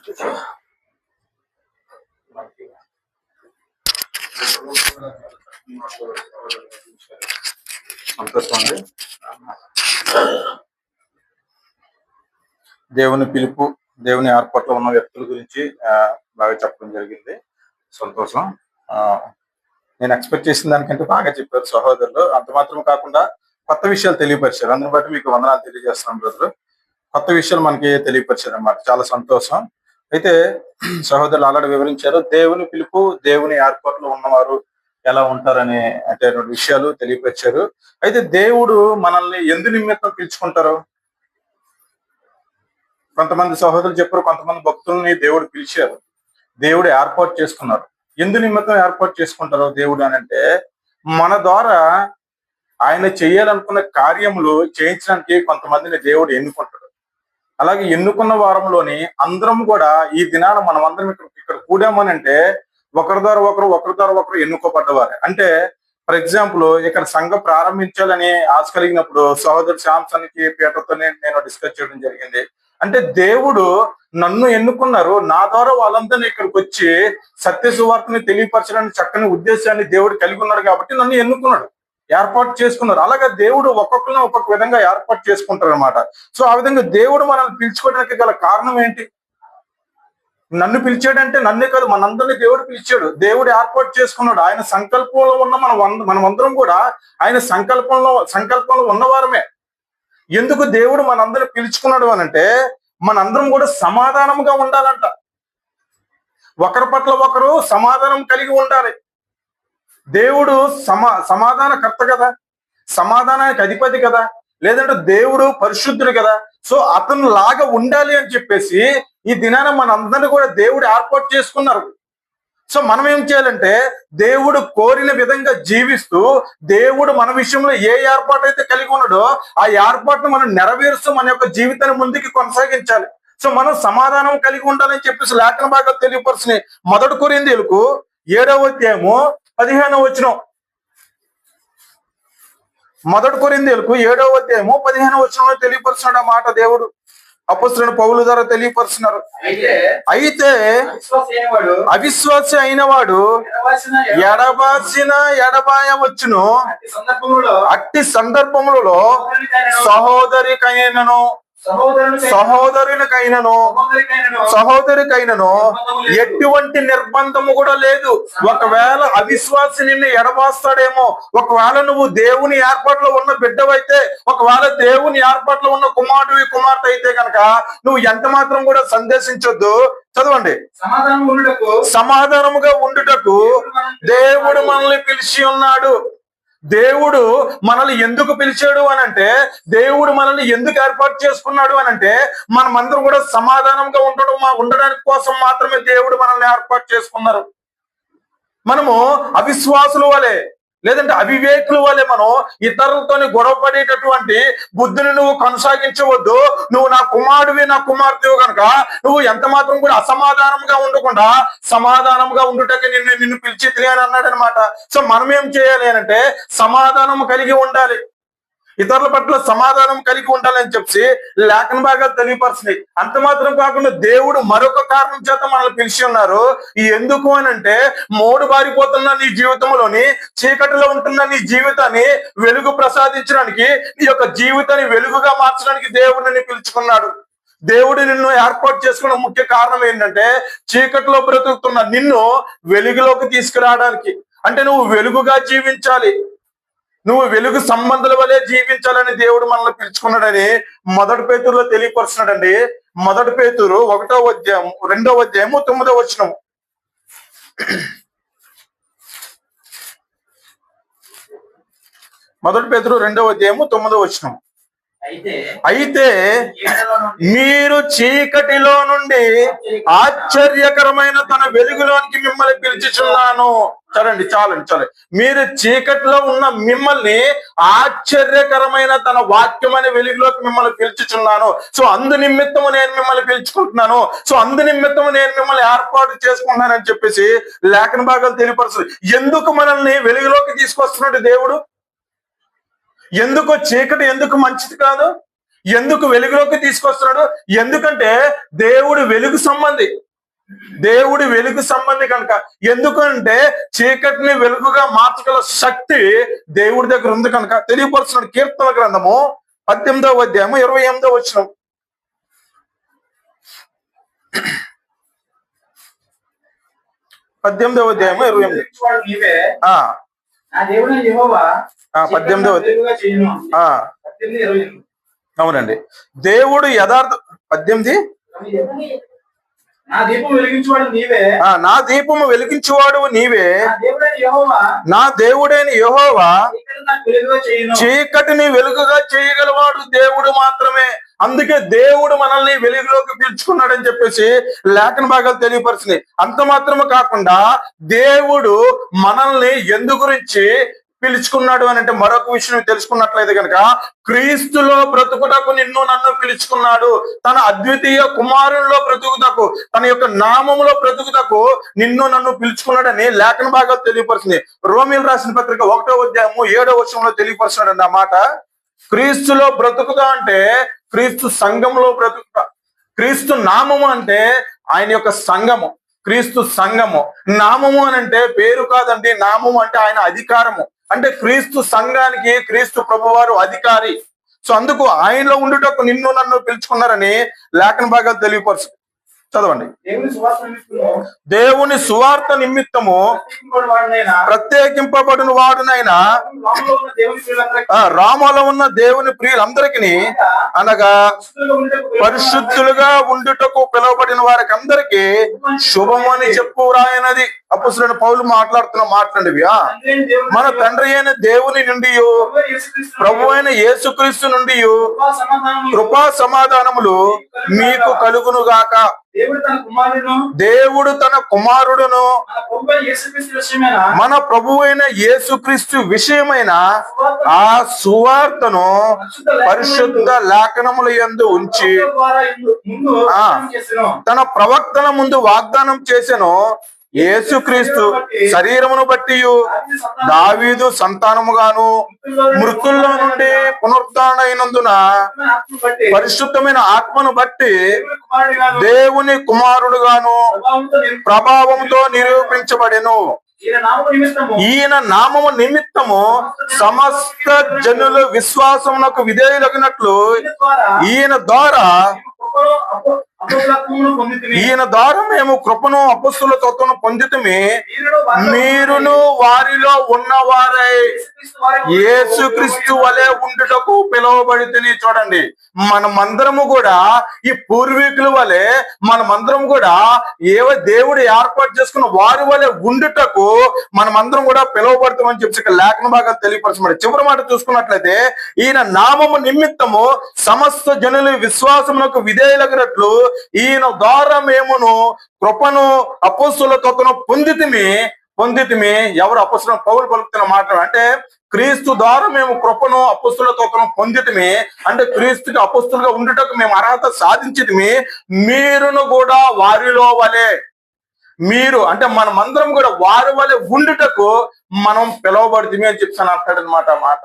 సంతోషం అండి. దేవుని పిలుపు, దేవుని ఏర్పాట్లో ఉన్న వ్యక్తుల గురించి బాగా చెప్పడం జరిగింది. సంతోషం. నేను ఎక్స్పెక్ట్ చేసిన దానికంటే బాగా చెప్పారు సహోదరులు. అంత మాత్రం కాకుండా కొత్త విషయాలు తెలియపరిచారు. అందుని బట్టి మీకు వందనాలు తెలియజేస్తున్నాను బ్రదరు. కొత్త విషయాలు మనకి తెలియపరిచారు అన్నమాట. చాలా సంతోషం. అయితే సహోదరులు ఆల్రెడీ వివరించారు. దేవుని పిలుపు, దేవుని ఏర్పాట్లో ఉన్నవారు ఎలా ఉంటారనే అంటే రెండు విషయాలు తెలియపరిచారు. అయితే దేవుడు మనల్ని ఎందు నిమిత్తం పిలుచుకుంటారు? కొంతమంది సహోదరులు చెప్పారు, కొంతమంది భక్తుల్ని దేవుడు పిలిచారు, దేవుడు ఏర్పాటు చేసుకున్నారు. ఎందు నిమిత్తం ఏర్పాటు చేసుకుంటారు దేవుడు అని అంటే, మన ద్వారా ఆయన చేయాలనుకున్న కార్యములు చేయించడానికి కొంతమందిని దేవుడు ఎన్నుకుంటాడు. అలాగే ఎన్నుకున్న వారంలోని అందరం కూడా ఈ దినాన మనం అందరం ఇక్కడ కూడామని అంటే ఒకరి ద్వారా ఒకరు ఎన్నుకోబడ్డవారే. అంటే ఫర్ ఎగ్జాంపుల్ ఇక్కడ సంఘం ప్రారంభించాలని ఆశ కలిగినప్పుడు సహోదరు శాంసన్ కి పీటర్తో నేను డిస్కస్ చేయడం జరిగింది. అంటే దేవుడు నన్ను ఎన్నుకున్నారు, నా ద్వారా వాళ్ళందరినీ ఇక్కడికి వచ్చి సత్య సువార్తని తెలియపరచడానికి చక్కని ఉద్దేశాన్ని దేవుడు కలిగి ఉన్నాడు కాబట్టి నన్ను ఎన్నుకున్నాడు, ఏర్పాటు చేసుకున్నారు. అలాగే దేవుడు ఒక్కొక్కరిని ఒక్కొక్క విధంగా ఏర్పాటు చేసుకుంటారు అనమాట. సో ఆ విధంగా దేవుడు మనల్ని పిలుచుకోవడానికి గల కారణం ఏంటి? నన్ను పిలిచాడంటే నన్నే కాదు, మనందరినీ దేవుడు పిలిచాడు, దేవుడు ఏర్పాటు చేసుకున్నాడు. ఆయన సంకల్పంలో ఉన్న మనమందరం కూడా ఆయన సంకల్పంలో ఉన్నవారమే. ఎందుకు దేవుడు మనందరూ పిలుచుకున్నాడు అని అంటే, మనందరం కూడా సమాధానంగా ఉండాలంట. ఒకరి పట్ల ఒకరు సమాధానం కలిగి ఉండాలి. దేవుడు సమాధానకర్త కదా, సమాధానానికి అధిపతి కదా, లేదంటే దేవుడు పరిశుద్ధుడు కదా. సో అతను లాగా ఉండాలి అని చెప్పేసి ఈ దినాన మనందరినీ కూడా దేవుడు ఏర్పాటు చేసుకున్నారు. సో మనం ఏం చేయాలంటే దేవుడు కోరిన విధంగా జీవిస్తూ, దేవుడు మన విషయంలో ఏ ఏర్పాటు అయితే కలిగి ఉన్నాడో ఆ ఏర్పాటును మనం నెరవేరుస్తూ మన యొక్క జీవితాన్ని ముందుకు కొనసాగించాలి. సో మనం సమాధానం కలిగి ఉండాలని చెప్పేసి లేఖన భాగాలు తెలియపరుస్తున్నాయి. 1 కొరింథీయులకు 7వ అధ్యాయము 15వ వచనం. 1 కొరింథీయులకు 7వ అధ్యాయము 15వ వచనంలో తెలియపరుస్తున్నాడు ఆ మాట దేవుడు. అపొస్తలుడైన పౌలు ద్వారా తెలియపరుస్తున్నారు. అయితే అవిశ్వాసి అయిన వాడు ఎడబాయవచ్చును, అట్టి సందర్భములలో సహోదరికైనను ఎటువంటి నిర్బంధము కూడా లేదు. ఒకవేళ అవిశ్వాసి నిన్ను ఎడబాస్తాడేమో, ఒకవేళ నువ్వు దేవుని ఏర్పాట్లో ఉన్న బిడ్డవైతే, ఒకవేళ దేవుని ఏర్పాట్లో ఉన్న కుమార్తె అయితే కనుక నువ్వు ఎంత మాత్రం కూడా సందేశించొద్దు. చదవండి. సమాధానముగా ఉండుటకు దేవుడు మనల్ని పిలిచి ఉన్నాడు. దేవుడు మనల్ని ఎందుకు పిలిచాడు అని అంటే, దేవుడు మనల్ని ఎందుకు ఏర్పాటు చేసుకున్నాడు అని అంటే, మనమందరం కూడా సమాధానంగా ఉండడానికి కోసం మాత్రమే దేవుడు మనల్ని ఏర్పాటు చేసుకున్నారు. మనము అవిశ్వాసుల వలె లేదంటే అవివేకుల వలె మనం ఇతరులతోని గొడవ పడేటటువంటి బుద్ధిని నువ్వు కొనసాగించవద్దు. నువ్వు నా కుమారుడివి, నా కుమార్తెవు కనుక నువ్వు ఎంత మాత్రం కూడా అసమాధానంగా ఉండకుండా సమాధానంగా ఉండుటకి నిన్ను పిలిచి అని అన్నాడు అనమాట. సో మనం ఏం చేయాలి అంటే సమాధానం కలిగి ఉండాలి, ఇతరుల పట్ల సమాధానం కలిగి ఉండాలని చెప్పి లేఖన భాగాలు తెలియపరుస్తున్నాయి. అంత మాత్రం కాకుండా దేవుడు మరొక కారణం చేత మనల్ని పిలిచి ఉన్నారు. ఎందుకు అని అంటే, మోడు బారిపోతున్న నీ జీవితంలోని, చీకటిలో ఉంటున్న నీ జీవితాన్ని వెలుగు ప్రసాదించడానికి, నీ యొక్క జీవితాన్ని వెలుగుగా మార్చడానికి దేవుడు నిన్ను పిలుచుకున్నాడు. దేవుడు నిన్ను ఏర్పాటు చేసుకున్న ముఖ్య కారణం ఏంటంటే, చీకటిలో బ్రతుకుతున్న నిన్ను వెలుగులోకి తీసుకురావడానికి. అంటే నువ్వు వెలుగుగా జీవించాలి, నువ్వు వెలుగు సంబంధుల వలె జీవించాలని దేవుడు మనల్ని పిలుచుకున్నాడని 1 పేతురులో తెలియపరుస్తున్నాడండి. 1 పేతురు 1వ అధ్యాయం 2వ అధ్యాయము 9వ వచనం. 1 పేతురు 2వ అధ్యాయము 9వ వచనం. అయితే మీరు చీకటిలో నుండి ఆశ్చర్యకరమైన తన వెలుగులోనికి మిమ్మల్ని పిలిచిచున్నాను. చాలండి. మీరు చీకటిలో ఉన్న మిమ్మల్ని ఆశ్చర్యకరమైన తన వాక్యం అనే వెలుగులోకి మిమ్మల్ని పిలుచుచున్నాను. సో అందు నిమిత్తము నేను మిమ్మల్ని పిలుచుకుంటున్నాను. సో అందు నిమిత్తము నేను మిమ్మల్ని ఏర్పాటు చేసుకుంటున్నానని చెప్పేసి లేఖన భాగాలు తెలియపరుస్తుంది. ఎందుకు మనల్ని వెలుగులోకి తీసుకొస్తున్నాడు దేవుడు? ఎందుకు చీకటి ఎందుకు మంచిది కాదు? ఎందుకు వెలుగులోకి తీసుకొస్తున్నాడు? ఎందుకంటే దేవుడు వెలుగు సంబంధి, దేవుడి వెలుగు సంబంధి కనుక. ఎందుకంటే చీకటిని వెలుగుగా మార్చగల శక్తి దేవుడి దగ్గర ఉంది కనుక తెలియపరుస్తున్నాడు. కీర్తన గ్రంథము 18వ అధ్యాయము 28వ వచనం. 18వ అధ్యాయము 28. 18వ. అవునండి. దేవుడు యథార్థ 18. నా దీపము వెలిగించువాడు నీవే, నా దీపము వెలిగించువాడు నీవే, నా దేవుడైన యెహోవా చీకటిని వెలుగుగా చేయగలవాడు దేవుడు మాత్రమే. అందుకే దేవుడు మనల్ని వెలుగులోకి పిలుచుకున్నాడని చెప్పేసి లేఖన భాగాలు తెలియపరిచినాయి. అంత మాత్రమే కాకుండా దేవుడు మనల్ని ఎందు గురించి పిలుచుకున్నాడు అని అంటే మరొక విషయం తెలుసుకున్నట్లయితే కనుక క్రీస్తులో బ్రతుకుటకు నిన్ను నన్ను పిలుచుకున్నాడు. తన అద్వితీయ కుమారుల్లో బ్రతుకుటకు, తన యొక్క నామములో బ్రతుకుటకు నిన్ను నన్ను పిలుచుకున్నాడని లేఖన భాగాలు తెలియపరుస్తుంది. రోమీయులకు రాసిన పత్రిక 1వ అధ్యాయము 7వ వచనంలో తెలియపరుస్తున్నాడు ఆ మాట. క్రీస్తులో బ్రతుకుతా అంటే క్రీస్తు సంఘంలో బ్రతుకుతా. క్రీస్తు నామము అంటే ఆయన యొక్క సంఘము, క్రీస్తు సంఘము. నామము అని అంటే పేరు కాదండి, నామము అంటే ఆయన అధికారము. అంటే క్రీస్తు సంఘానికి క్రీస్తు ప్రభువారు అధికారి. సో అందుకు ఆయనలో ఉండుటకు నిన్ను నన్ను పిలుచుకున్నారని లేఖన భాగాలు తెలియపరుచు. చదవండి. దేవుని సువార్త నిమిత్తము ప్రత్యేకింపబడిన వాడునైనా రామలో ఉన్న దేవుని ప్రియులందరికీ, అనగా పరిశుద్ధులుగా ఉండుటకు పిలువబడిన వారికి అందరికీ శుభమని చెప్పు రాయనది. అపోస్తలుడైన పౌలు మాట్లాడుతున్న మాట్లాడివి. మన తండ్రి అయిన దేవుని నుండి, ప్రభు అయిన యేసుక్రీస్తు నుండి కృపా సమాధానములు మీకు కలుగును గాక. దేవుడు తన కుమారుడును మన ప్రభు అయిన యేసుక్రీస్తు విషయమైన ఆ సువార్తను పరిశుద్ధ లేఖనముల యందు ఉంచి తన ప్రవక్తల ముందు వాగ్దానం చేసెను. యేసుక్రీస్తు శరీరమును బట్టి దావీదు సంతానముగాను మృతుల్లో నుండి పునరుద్ధరణైనందున పరిశుద్ధమైన ఆత్మను బట్టి దేవుని కుమారుడుగాను ప్రభావంతో నిరూపించబడెను. ఈయన నామము నిమిత్తము సమస్త జనులు విశ్వాసమునకు విధేయులగినట్లు ఈయన ద్వారా మేము కృపను అపొస్తలులతోను పొందితిమి. మీరును వారిలో ఉన్నవారై యేసుక్రీస్తు వలె ఉండుటకు పిలువబడితిని. చూడండి, మనమందరము కూడా ఈ పూర్వీకుల వలె మనమందరం కూడా దేవుడు ఏర్పాటు చేసుకున్న వారి వలె ఉండుటకు మనమందరం కూడా పిలువబడతామని చెప్పి లేఖన భాగాలు తెలియపరచబడి. చివరి మాట చూసుకున్నట్లయితే ఈయన నామము నిమిత్తము సమస్త జనులు విశ్వాసమునకు విధేయులగినట్లు ఈయన ద్వారా మేమును కృపను అపొస్తలులతోను పొందితిమి. ఎవరు? అపొస్తలులు పౌలు పలుకుతున్న మాట. అంటే క్రీస్తు ద్వారా మేము కృపను అపొస్తలులతోను పొందితిమి అంటే క్రీస్తుకి అపొస్తలుగా ఉండుటకు మేము అర్హత సాధించితిమి. మీరును కూడా వారిలో వలె, మీరు అంటే మనమందరం కూడా వారి వలె ఉండుటకు మనం పిలువబడితిమి అని చెప్తాను అంటాడనమాట మాట.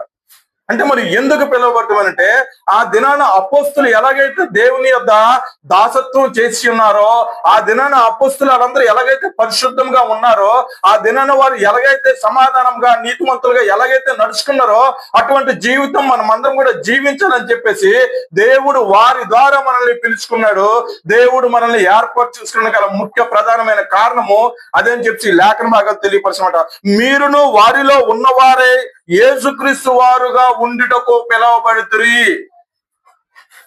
అంటే మరి ఎందుకు పిలువబడతామనంటే ఆ దినాన అపోస్తులు ఎలాగైతే దేవుని యొద్ద దాసత్వం చేసి ఉన్నారో, ఆ దినాన అపోస్తులు వాళ్ళందరూ ఎలాగైతే పరిశుద్ధంగా ఉన్నారో, ఆ దినాన వారు ఎలాగైతే సమాధానంగా నీతిమంతులుగా ఎలాగైతే నడుచుకున్నారో అటువంటి జీవితం మనమందరం కూడా జీవించాలని చెప్పేసి దేవుడు వారి ద్వారా మనల్ని పిలుచుకున్నాడు. దేవుడు మనల్ని ఏర్పాటు చేసుకున్న గల ముఖ్య ప్రధానమైన కారణము అదేని చెప్పి లేఖన భాగాలు తెలియపరచమాట. మీరును వారిలో ఉన్నవారే యేసుక్రీస్తు వారుగా ఉండుటకు పిలువబడుతురి.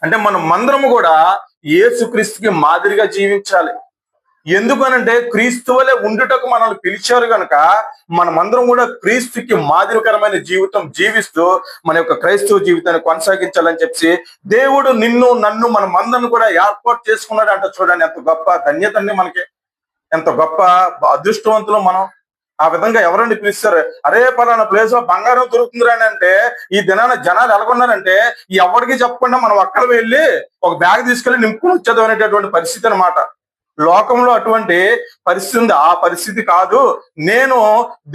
అంటే మనం మందరము కూడా యేసుక్రీస్తుకి మాదిరిగా జీవించాలి. ఎందుకనంటే క్రీస్తు వలె ఉండుటకు మనల్ని పిలిచారు కనుక మనమందరం కూడా క్రీస్తుకి మాదిరికరమైన జీవితం జీవిస్తూ మన యొక్క క్రైస్తవ జీవితాన్ని కొనసాగించాలని చెప్పి దేవుడు నిన్ను నన్ను మనమందరం కూడా ఏర్పాటు చేసుకున్నాడు అంట. చూడండి ఎంత గొప్ప ధన్యత అండి మనకి, ఎంత గొప్ప అదృష్టవంతులు మనం. ఆ విధంగా ఎవరండి పిలుస్తారు? అరే పలానా ప్లేస్ లో బంగారం దొరుకుతుందిరా అని అంటే ఈ దినాన జనాలు ఎలాగొన్నారంటే ఎవరికి చెప్పకుండా మనం అక్కడ వెళ్ళి ఒక బ్యాగ్ తీసుకెళ్లి నింపుకుని వచ్చేది అనేటటువంటి పరిస్థితి అనమాట. లోకంలో అటువంటి పరిస్థితి ఉంది. ఆ పరిస్థితి కాదు. నేను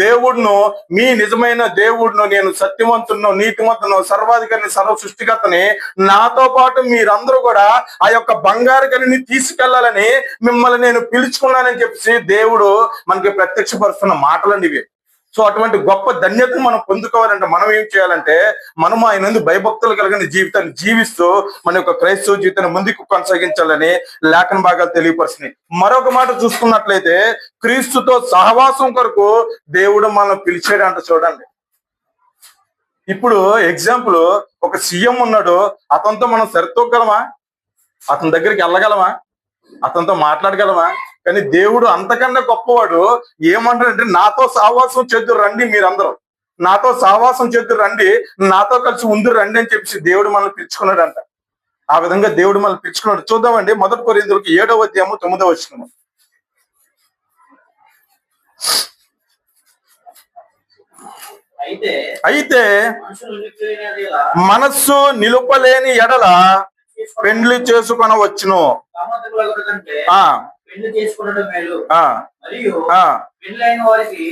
దేవుడును, మీ నిజమైన దేవుడును, నేను సత్యవంతును, నీతిమంతును, సర్వాధికారిని, సర్వ సృష్టికర్తని, నాతో పాటు మీరందరూ కూడా ఆ యొక్క బంగారు గనిని తీసుకెళ్లాలని మిమ్మల్ని నేను పిలుచుకున్నానని చెప్పేసి దేవుడు మనకి ప్రత్యక్షపరుస్తున్న మాటలండి ఇవి. సో అటువంటి గొప్ప ధన్యతను మనం పొందుకోవాలంటే మనం ఏం చేయాలంటే, మనం ఆయన యందు భయభక్తులు కలిగిన జీవితాన్ని జీవిస్తూ మన యొక్క క్రైస్తవ జీవితాన్ని ముందుకు కొనసాగించాలని లేఖన భాగాలు తెలియపరుస్తున్నాయి. మరొక మాట చూసుకున్నట్లయితే, క్రీస్తుతో సహవాసం కొరకు దేవుడు మనం పిలిచాడంట. చూడండి, ఇప్పుడు ఎగ్జాంపుల్, ఒక సీఎం ఉన్నాడు, అతనితో మనం సరితూగలమా? అతని దగ్గరికి వెళ్ళగలమా? అతనితో మాట్లాడగలమా? కానీ దేవుడు అంతకన్నా గొప్పవాడు. ఏమంటాడంటే, నాతో సహవాసం చేద్దురు రండి, మీరందరూ నాతో సహవాసం చేద్దురు రండి, నాతో కలిసి ఉందురు రండి అని చెప్పేసి దేవుడు మనల్ని పిలుచుకున్నాడంట. ఆ విధంగా దేవుడు మనల్ని పిలుచుకున్నాడు. చూద్దామండి, 1 కొరింథీయులకు 7వ అధ్యాయము 9వ వచనం. అయితే మనస్సు నిలుపలేని ఎడల పెండ్లి చేసుకొనవచ్చును. పెళ్లి చేసుకోవడం మేలు, మరియు పెళ్లైన వారికి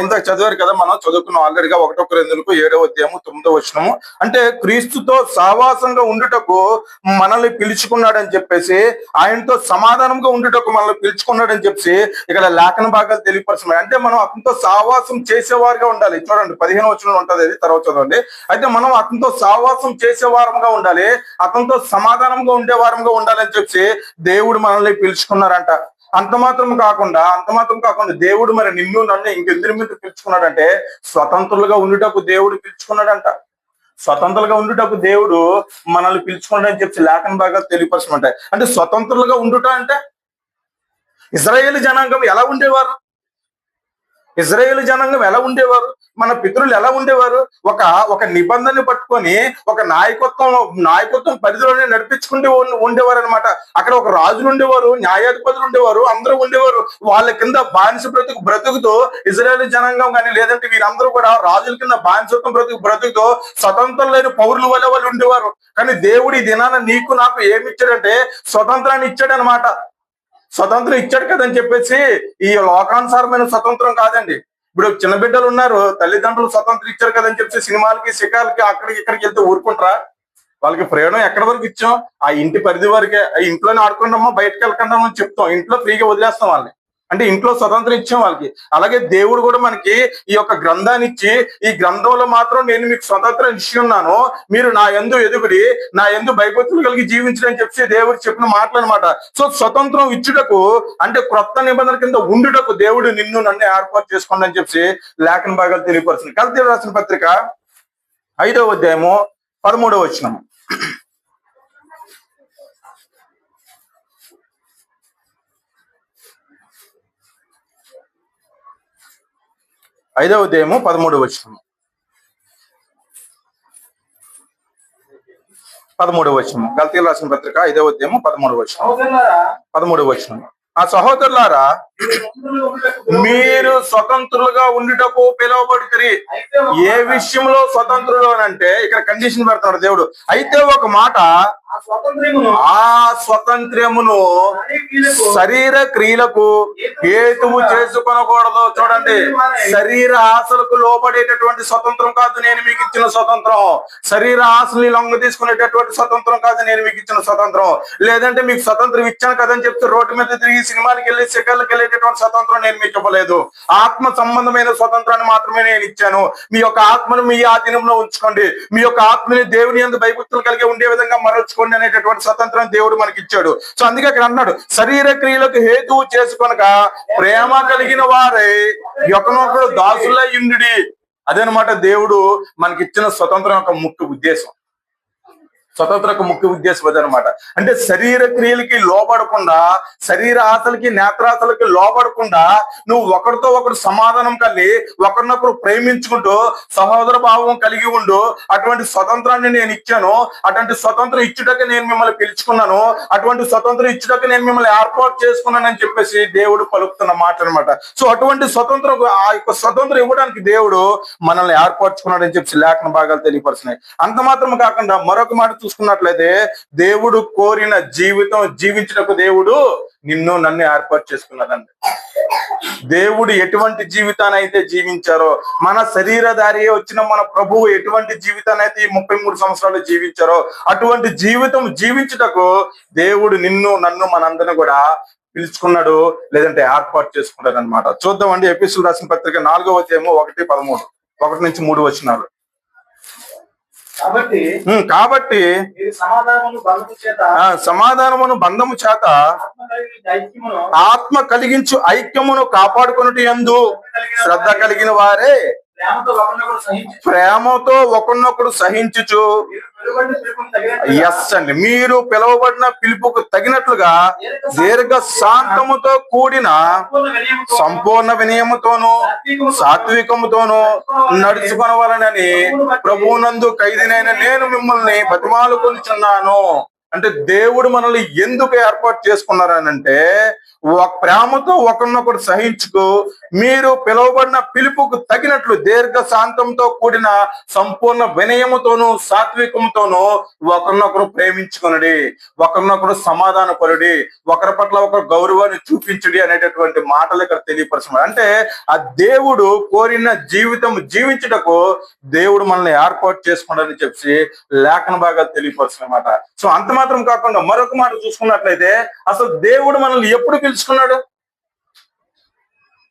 ఇందాక చదివారు కదా, మనం చదువుకున్నాం ఆల్రెడీగా 1 కొరింథీయులకు 7వ అధ్యాయము 9వ వచనము. అంటే క్రీస్తుతో సహవాసంగా ఉండుటకు మనల్ని పిలుచుకున్నాడని చెప్పేసి, ఆయనతో సమాధానంగా ఉండుటకు మనల్ని పిలుచుకున్నాడని చెప్పేసి ఇక్కడ లేఖన భాగాలు తెలియపరుస్తున్నాయి. అంటే మనం అతనితో సహవాసం చేసేవారుగా ఉండాలి. చూడండి, 15వ వచనం ఉంటది, అది తర్వాత చదవండి. అయితే మనం అతనితో సహవాసం చేసేవారంగా ఉండాలి, అతనితో సమాధానంగా ఉండేవారంగా ఉండాలని చెప్పి దేవుడు మనల్ని పిలుచుకున్నారంట. అంత మాత్రం కాకుండా దేవుడు మరి నిన్ను నన్ను ఇంకెందుకు మీద పిలుచుకున్నాడంటే, స్వతంత్రులుగా ఉండుటకు దేవుడు పిలుచుకున్నాడంట. స్వతంత్రులుగా ఉండుటకు దేవుడు మనల్ని పిలుచుకున్నాడని చెప్పి లేఖన భాగాలు తెలియపరచమంటాయి. అంటే స్వతంత్రులుగా ఉండుట అంటే, ఇశ్రాయేలు జనాంగం ఎలా ఉండేవారు? ఎలా ఉండేవారు? మన పితరులు ఎలా ఉండేవారు? ఒక నిబంధనని పట్టుకొని ఒక నాయకత్వం పరిధిలోనే నడిపించుకుంటూ ఉండేవారు అనమాట. అక్కడ ఒక రాజులు ఉండేవారు, న్యాయాధిపతులు ఉండేవారు, అందరూ ఉండేవారు. వాళ్ళ కింద బానిస బ్రతుకుతూ ఇశ్రాయేలు జనాంగం కానీ, లేదంటే వీరందరూ కూడా రాజుల కింద బానిసత్వం బ్రతుకుతూ స్వతంత్రం లేని పౌరుల వల్ల వాళ్ళు ఉండేవారు. కానీ దేవుడు ఈ దినాన నీకు నాకు ఏమి ఇచ్చాడంటే, స్వతంత్రాన్ని ఇచ్చాడు అనమాట. స్వతంత్రం ఇచ్చాడు కదని చెప్పేసి ఈ లోకానుసారమైన స్వతంత్రం కాదండి. ఇప్పుడు చిన్న బిడ్డలు ఉన్నారు, తల్లిదండ్రులు స్వతంత్రం ఇచ్చారు కదని చెప్పి సినిమాలకి, షికార్లకి, అక్కడికి ఇక్కడికి వెళ్తే ఊరుకుంటారా? వాళ్ళకి ఫ్రీడమ్ ఎక్కడి వరకు ఇచ్చాం? ఆ ఇంటి పరిధి వరకే. ఆ ఇంట్లోనే ఆడుకుంటామా, బయటకు వెళ్ళకుండా అని చెప్తాం, ఇంట్లో ఫ్రీగా వదిలేస్తాం వాళ్ళని. అంటే ఇంట్లో స్వతంత్రం ఇచ్చాం వాళ్ళకి. అలాగే దేవుడు కూడా మనకి ఈ యొక్క గ్రంథాన్ని ఇచ్చి, ఈ గ్రంథంలో మాత్రం నేను మీకు స్వతంత్రం ఇచ్చి ఉన్నాను, మీరు నా యందు ఎదుగుడి, నా యందు భయభక్తులు కలిగి జీవించడని చెప్పి దేవుడు చెప్పిన మాటలు అనమాట. సో స్వతంత్రం ఇచ్చుటకు, అంటే క్రొత్త నిబంధన కింద ఉండుటకు దేవుడు నిన్ను నన్ను ఏర్పాటు చేసుకోండి అని చెప్పి లేఖన భాగాలు తెలియపరుస్తుంది. గలతీయులకు రాసిన పత్రిక 5వ అధ్యాయము 13వ వచనం. 5వ అధ్యాయము 13వ వచనం. 13వ వచనం. గలతీయులకు రాసిన పత్రిక 5వ అధ్యాయము 13వ వచనం. 13వ వచనం. ఆ సహోదరులారా, మీరు స్వతంత్రులుగా ఉండుటకు పిలువబడుతురి. ఏ విషయంలో స్వతంత్రులు అని అంటే, ఇక్కడ కండిషన్ పెడతాడు దేవుడు. అయితే ఒక మాట, ఆ స్వతంత్రమును శరీర క్రియలకు హేతువు చేసుకొనకూడదు. చూడండి, శరీర ఆశలకు లోబడేటటువంటి స్వతంత్రం కాదు నేను మీకు ఇచ్చిన స్వతంత్రం. శరీర ఆశల్ని లొంగ తీసుకునేటటువంటి స్వతంత్రం కాదు నేను మీకు ఇచ్చిన స్వతంత్రం. లేదంటే మీకు స్వతంత్రం ఇచ్చాను కదని చెప్తే రోడ్డు మీద తిరిగి సినిమాలకు వెళ్ళి, షికార్లకు వెళ్ళేటటువంటి స్వతంత్రం నేను మీకు ఇవ్వలేదు. ఆత్మ సంబంధమైన స్వతంత్రాన్ని మాత్రమే నేను ఇచ్చాను. మీ యొక్క ఆత్మను మీ ఆధీనంలో ఉంచుకోండి, మీ యొక్క ఆత్మని దేవుని యందు భయభక్తులు కలిగి ఉండే విధంగా మరల్చుకోండి అనేటటువంటి స్వతంత్రం దేవుడు మనకి ఇచ్చాడు. సో అందుకే అక్కడ అన్నాడు, శరీర క్రియలకు హేతువు చేసుకొనక ప్రేమ కలిగిన వారే ఒకనొకడు దాసులై ఉండుడి. అదనమాట దేవుడు మనకిచ్చిన స్వతంత్రం యొక్క ముఖ్య ఉద్దేశం. స్వతంత్ర ముఖ్య ఉద్దేశం అదనమాట. అంటే శరీర క్రియలకి లోబడకుండా, శరీర ఆశలకి, నేత్రాశలకి లోబడకుండా నువ్వు ఒకరితో ఒకరు సమాధానం కలిగి ఒకరినొకరు ప్రేమించుకుంటూ సహోదర భావం కలిగి ఉండు. అటువంటి స్వతంత్రాన్ని నేను ఇచ్చాను. అటువంటి స్వతంత్రం ఇచ్చుటకే నేను మిమ్మల్ని పిలుచుకున్నాను. అటువంటి స్వతంత్రం ఇచ్చుటకే నేను మిమ్మల్ని ఏర్పాటు చేసుకున్నాను అని చెప్పేసి దేవుడు పలుకుతున్న మాట అనమాట. సో అటువంటి స్వతంత్రం, ఆ యొక్క స్వతంత్రం ఇవ్వడానికి దేవుడు మనల్ని ఏర్పరచుకున్నాడు అని చెప్పి లేఖన భాగాలు తెలియపరుస్తున్నాయి. అంత మాత్రం కాకుండా మరొక మాట చూసుకున్నట్లయితే దేవుడు కోరిన జీవితం జీవించటకు దేవుడు నిన్ను నన్ను ఏర్పాటు చేసుకున్నాడండి. దేవుడు ఎటువంటి జీవితాన్ని అయితే జీవించారో, మన శరీరధారి వచ్చిన మన ప్రభువు ఎటువంటి జీవితాన్ని అయితే ఈ 33 సంవత్సరాలు జీవించారో అటువంటి జీవితం జీవించుటకు దేవుడు నిన్ను నన్ను మనందరిని కూడా పిలుచుకున్నాడు, లేదంటే ఏర్పాటు చేసుకున్నాడు అనమాట. చూద్దామండి. ఎఫెసీయులకు రాసిన పత్రిక 4వ అధ్యాయము 1-13, 1-3 వచనాలు. కాబట్టి సమాధానమును బంధము చేత ఆత్మ కలిగించు ఐక్యమును కాపాడుకొనుట యందు శ్రద్ధ కలిగిన వారే ప్రేమతో ఒకరినొకడు సహించుచు అండి మీరు పిలువబడిన పిలుపుకు తగినట్లుగా దీర్ఘ శాంతముతో కూడిన సంపూర్ణ వినయముతోను సాత్వికముతోను నడుచుకొనవలనని ప్రభువునందు ఖైదీనైన నేను మిమ్మల్ని బతిమాలుకొనుచున్నాను. అంటే దేవుడు మనల్ని ఎందుకు ఏర్పాటు చేసుకున్నారనంటే ప్రేమతో ఒకరినొకరు సహించుకు మీరు పిలువబడిన పిలుపుకు తగినట్లు దీర్ఘ శాంతంతో కూడిన సంపూర్ణ వినయముతోను సాత్వికముతోను ఒకరినొకరు ప్రేమించుకొనుడి, ఒకరినొకరు సమాధాన పరుడి, ఒకరి పట్ల ఒకరు గౌరవాన్ని చూపించుడి అనేటటువంటి మాటలు ఇక్కడ తెలియపరుస్తున్నారు. అంటే ఆ దేవుడు కోరిన జీవితం జీవించుటకు దేవుడు మనల్ని ఏర్పాటు చేసుకున్నాడని చెప్పి లేఖన భాగాలు తెలియపరుస్తున్నమాట. సో అంత మాత్రం కాకుండా మరొక మాట చూసుకున్నట్లయితే అసలు దేవుడు మనల్ని ఎప్పుడు పిలుచుకున్నాడు?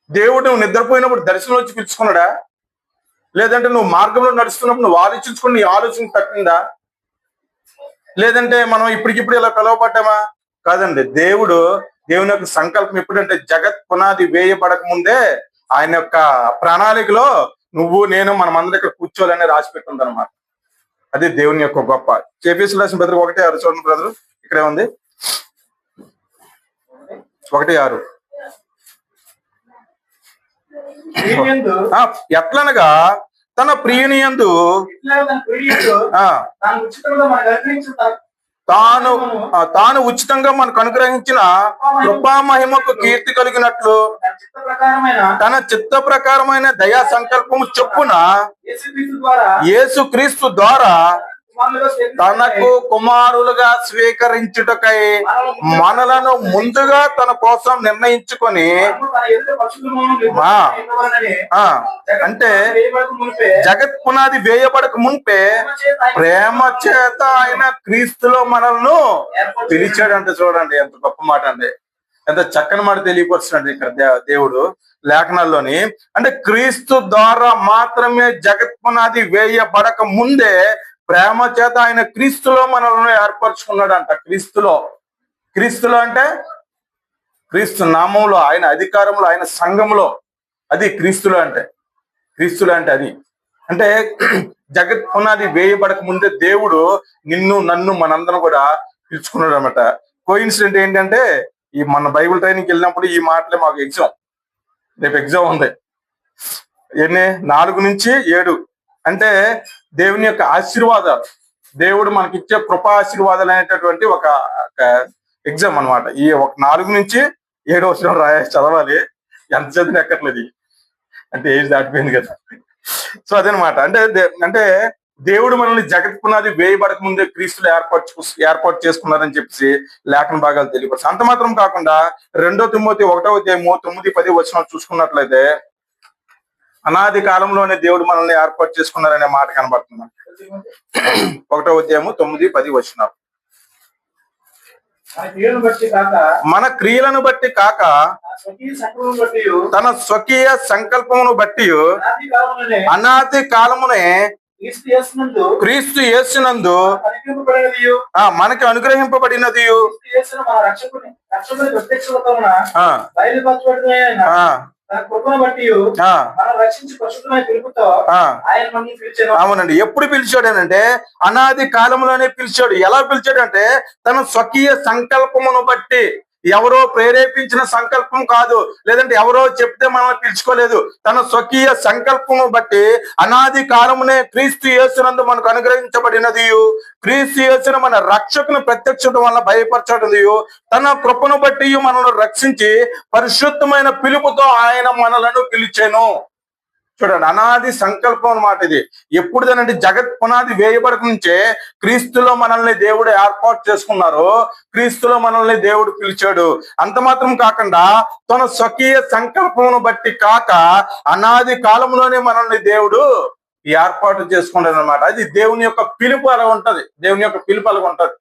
దేవుడు నువ్వు నిద్రపోయినప్పుడు దర్శనం వచ్చి పిలుచుకున్నాడా? లేదంటే నువ్వు మార్గంలో నడుస్తున్నప్పుడు నువ్వు ఆలోచించుకుని నీ ఆలోచన తట్టిందా? లేదంటే మనం ఇప్పటికిప్పుడు ఇలా పిలువబడ్డామా? కాదండి. దేవుని యొక్క సంకల్పం ఎప్పుడంటే జగత్ పునాది వేయబడక ముందే ఆయన యొక్క ప్రణాళికలో నువ్వు నేను మనమందరం ఇక్కడ కూర్చోవాలని రాసి పెట్టింది అనమాట. అది దేవుని యొక్క గొప్ప. ఎఫెసీయులకు రాసిన పత్రిక 1:6 చూడండి బ్రదర్, ఇక్కడే ఉంది. 1:6 ఎట్లనగా తన ప్రియుని యందు తాను ఉచితంగా మనకు అనుగ్రహించిన కృపా మహిమకు కీర్తి కలిగినట్లు తన చిత్త ప్రకారమైన దయా సంకల్పము చొప్పున యేసుక్రీస్తు ద్వారా తనకు కుమారులుగా స్వీకరించుటకై మనలను ముందుగా తన కోసం నిర్ణయించుకొని అంటే జగత్ పునాది వేయబడక మున్పే ప్రేమ చేత ఆయన క్రీస్తులో మనల్ని పిలిచాడంటే చూడండి ఎంత గొప్ప మాట అండి, ఎంత చక్కని మాట తెలియపరుస్తున్నాడు ఇక్కడ దేవుడు లేఖనాల్లోని. అంటే క్రీస్తు ద్వారా మాత్రమే జగత్ పునాది వేయబడక ముందే ప్రేమ చేత ఆయన క్రీస్తులో మనల్ని ఏర్పరచుకున్నాడు అంట. క్రీస్తులో అంటే క్రీస్తు నామంలో, ఆయన అధికారంలో, ఆయన సంఘంలో, అది క్రీస్తులో అంటే అది అంటే జగత్ పునాది వేయబడక ముందే దేవుడు నిన్ను నన్ను మనందరం కూడా పిలుచుకున్నాడు అనమాట. కోయిన్సిడెంట్ ఏంటంటే మన బైబిల్ ట్రైనింగ్కి వెళ్ళినప్పుడు ఈ మాటలే మాకు రేపు ఎగ్జామ్ ఉంది. 4-7 అంటే దేవుని యొక్క ఆశీర్వాదాలు, దేవుడు మనకిచ్చే కృపా ఆశీర్వాదాలు అనేటటువంటి ఒక ఎగ్జామ్ అనమాట. ఈ 4-7 చదవాలి. ఎంత చదివిన ఎక్కట్లేదు, అంటే ఏజ్ దాటిపోయింది కదా. సో అదనమాట. అంటే దేవుడు మనల్ని జగత్ పునాది వేయబడక ముందే క్రీస్తులు ఏర్పాటు చేసుకున్నారని చెప్పేసి లేఖన భాగాలు తెలియపరుస్తారు. అంత మాత్రం కాకుండా 2 తిమోతి 1:9-10 వచనాలు చూసుకున్నట్లయితే అనాది కాలంలోనే దేవుడు మనల్ని ఏర్పాటు చేసుకున్నారనే మాట కనబడుతుంది. 1:9-10 వచనాలు. మన క్రియలను బట్టి కాక తన స్వకీయ సంకల్పమును బట్టి అనాది కాలమునే క్రీస్తు యేసునందు మనకి అనుగ్రహింపబడినది అవునండి. ఎప్పుడు పిలిచాడనంటే అనాది కాలంలోనే పిలిచాడు. ఎలా పిలిచాడంటే తన స్వకీయ సంకల్పమును బట్టి. ఎవరో ప్రేరేపించిన సంకల్పం కాదు, లేదంటే ఎవరో చెప్తే మనల్ని పిలుచుకోలేదు. తన స్వకీయ సంకల్పము బట్టి అనాది కాలమునే క్రీస్తు యేసునందు మనకు అనుగ్రహించబడినది, క్రీస్తు యేసును మన రక్షకును ప్రత్యక్షత వల్ల భయపరచడది, తన కృపను బట్టి మనల్ని రక్షించి పరిశుద్ధమైన పిలుపుతో ఆయన మనలను పిలిచెను. చూడండి, అనాది సంకల్పం అన్నమాట ఇది. ఎప్పుడుదనంటే జగత్ పునాది వేయబడక నుంచే క్రీస్తులో మనల్ని దేవుడు ఏర్పాటు చేసుకున్నారు, క్రీస్తులో మనల్ని దేవుడు పిలిచాడు. అంత మాత్రం కాకుండా తన స్వకీయ సంకల్పమును బట్టి కాక అనాది కాలంలోనే మనల్ని దేవుడు ఏర్పాటు చేసుకున్నాడు అనమాట. అది దేవుని యొక్క పిలుపు అలా ఉంటది, దేవుని యొక్క పిలుపు అలా ఉంటది.